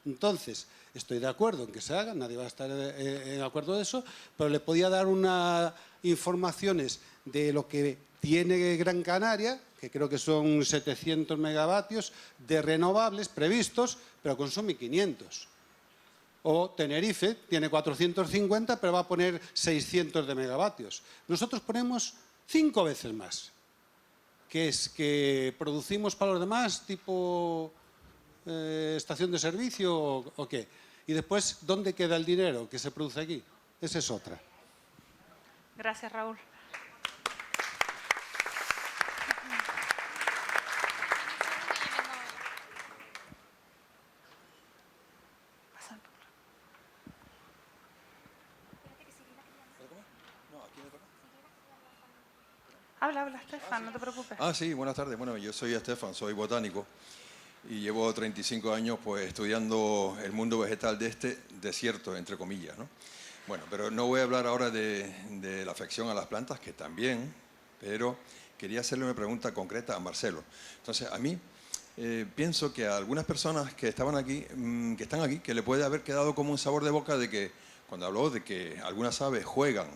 Entonces, estoy de acuerdo en que se haga, nadie va a estar en acuerdo de eso, pero le podía dar unas informaciones de lo que tiene Gran Canaria, que creo que son 700 megavatios de renovables previstos, pero consume 500. O Tenerife tiene 450, pero va a poner 600 de megavatios. Nosotros ponemos 5 veces más, que es que producimos para los demás tipo estación de servicio o qué. Y después, ¿dónde queda el dinero que se produce aquí? Esa es otra. Gracias, Raúl. Habla, Estefan, no te preocupes. Sí, buenas tardes. Bueno, yo soy Estefan, soy botánico y llevo 35 años pues estudiando el mundo vegetal de este desierto, entre comillas, ¿no? Bueno, pero no voy a hablar ahora de la afección a las plantas, que también, pero quería hacerle una pregunta concreta a Marcelo. Entonces, a mí pienso que a algunas personas que estaban aquí, que están aquí, que le puede haber quedado como un sabor de boca de que, cuando habló de que algunas aves juegan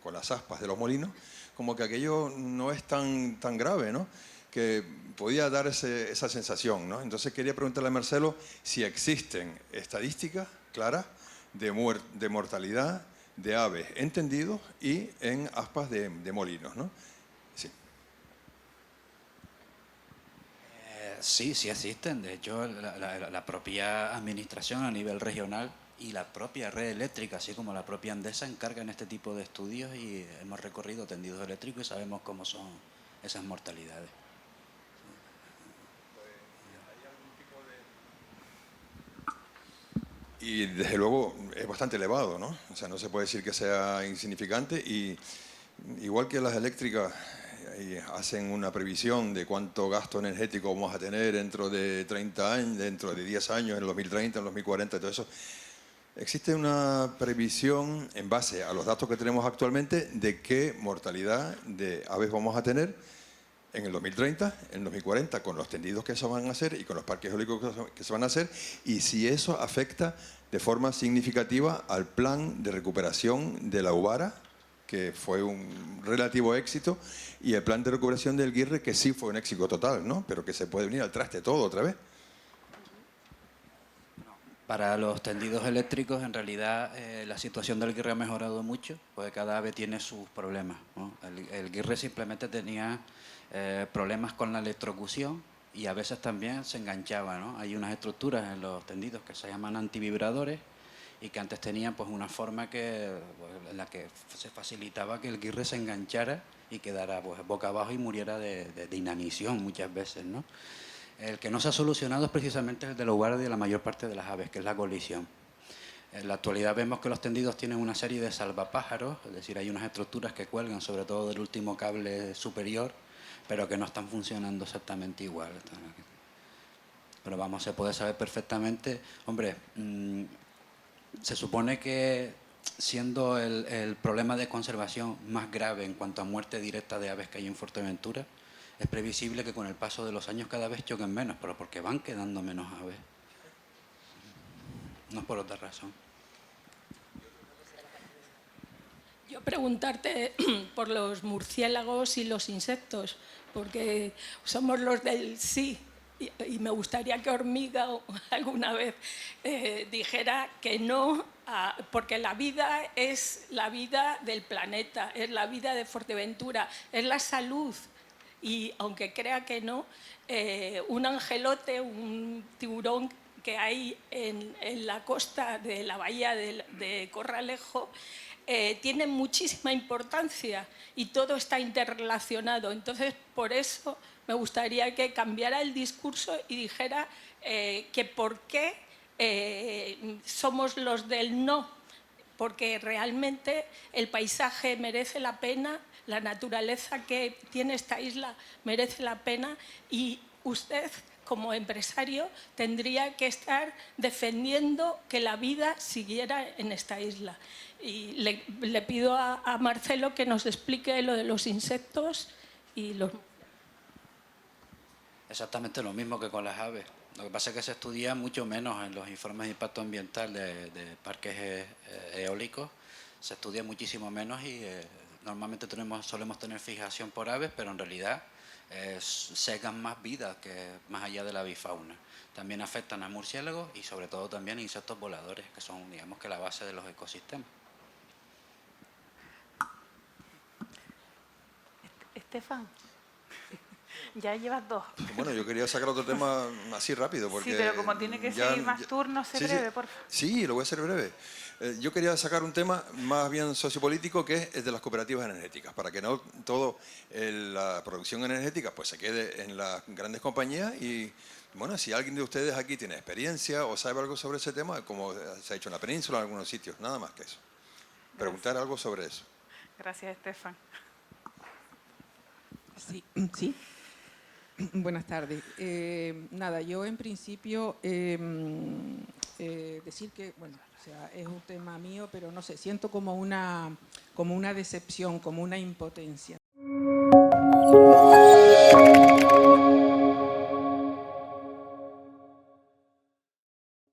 con las aspas de los molinos, como que aquello no es tan grave, ¿no? Que podía dar esa sensación, ¿no? Entonces quería preguntarle a Marcelo si existen estadísticas claras de mortalidad de aves entendidos y en aspas de molinos, ¿no? Sí. Sí existen. De hecho, la propia administración a nivel regional y la propia red eléctrica, así como la propia Endesa, encargan este tipo de estudios y hemos recorrido tendidos eléctricos y sabemos cómo son esas mortalidades. Y desde luego es bastante elevado, ¿no? O sea, no se puede decir que sea insignificante y igual que las eléctricas hacen una previsión de cuánto gasto energético vamos a tener dentro de 30 años, dentro de 10 años, en el 2030, en el 2040, todo eso. ¿Existe una previsión en base a los datos que tenemos actualmente de qué mortalidad de aves vamos a tener en el 2030, en el 2040, con los tendidos que se van a hacer y con los parques eólicos que se van a hacer? Y si eso afecta de forma significativa al plan de recuperación de la Ubara, que fue un relativo éxito, y el plan de recuperación del Guirre, que sí fue un éxito total, ¿no? Pero que se puede venir al traste todo otra vez. Para los tendidos eléctricos, en realidad, la situación del Guirre ha mejorado mucho, porque cada ave tiene sus problemas, ¿no? El Guirre simplemente tenía problemas con la electrocución y a veces también se enganchaba, ¿no? Hay unas estructuras en los tendidos que se llaman antivibradores y que antes tenían pues una forma que, pues, en la que se facilitaba que el guirre se enganchara y quedara pues, boca abajo y muriera de inanición muchas veces, ¿no? El que no se ha solucionado es precisamente el del hogar de la mayor parte de las aves, que es la colisión. En la actualidad vemos que los tendidos tienen una serie de salvapájaros, es decir, hay unas estructuras que cuelgan sobre todo del último cable superior, pero que no están funcionando exactamente igual. Pero vamos, se puede saber perfectamente. Hombre, se supone que siendo el problema de conservación más grave en cuanto a muerte directa de aves que hay en Fuerteventura, es previsible que con el paso de los años cada vez choquen menos, pero porque van quedando menos aves. No es por otra razón. Yo preguntarte por los murciélagos y los insectos, porque somos los del sí, y me gustaría que Hormiga alguna vez dijera que no, porque la vida es la vida del planeta, es la vida de Fuerteventura, es la salud. Y aunque crea que no, un angelote, un tiburón que hay en la costa de la bahía de Corralejo, tiene muchísima importancia y todo está interrelacionado. Entonces, por eso me gustaría que cambiara el discurso y dijera que por qué somos los del no, porque realmente el paisaje merece la pena, la naturaleza que tiene esta isla merece la pena y usted, como empresario, tendría que estar defendiendo que la vida siguiera en esta isla. Y le pido a Marcelo que nos explique lo de los insectos y los... Exactamente lo mismo que con las aves. Lo que pasa es que se estudia mucho menos en los informes de impacto ambiental de parques eólicos. Se estudia muchísimo menos y normalmente solemos tener fijación por aves, pero en realidad secan más vidas que más allá de la avifauna. También afectan a murciélagos y sobre todo también a insectos voladores, que son, digamos, que la base de los ecosistemas. Estefan, ya llevas 2. Bueno, yo quería sacar otro tema así rápido. Porque sí, pero como tiene que seguir más turnos, sé breve, por favor. Sí, lo voy a hacer breve. Yo quería sacar un tema más bien sociopolítico, que es el de las cooperativas energéticas, para que no todo la producción energética pues se quede en las grandes compañías y, bueno, si alguien de ustedes aquí tiene experiencia o sabe algo sobre ese tema, como se ha hecho en la península, en algunos sitios, nada más que eso. Preguntar algo sobre eso. Gracias, Estefan. Sí. Buenas tardes. Nada, yo en principio decir que, bueno, o sea, es un tema mío, pero no sé, siento como una decepción, como una impotencia.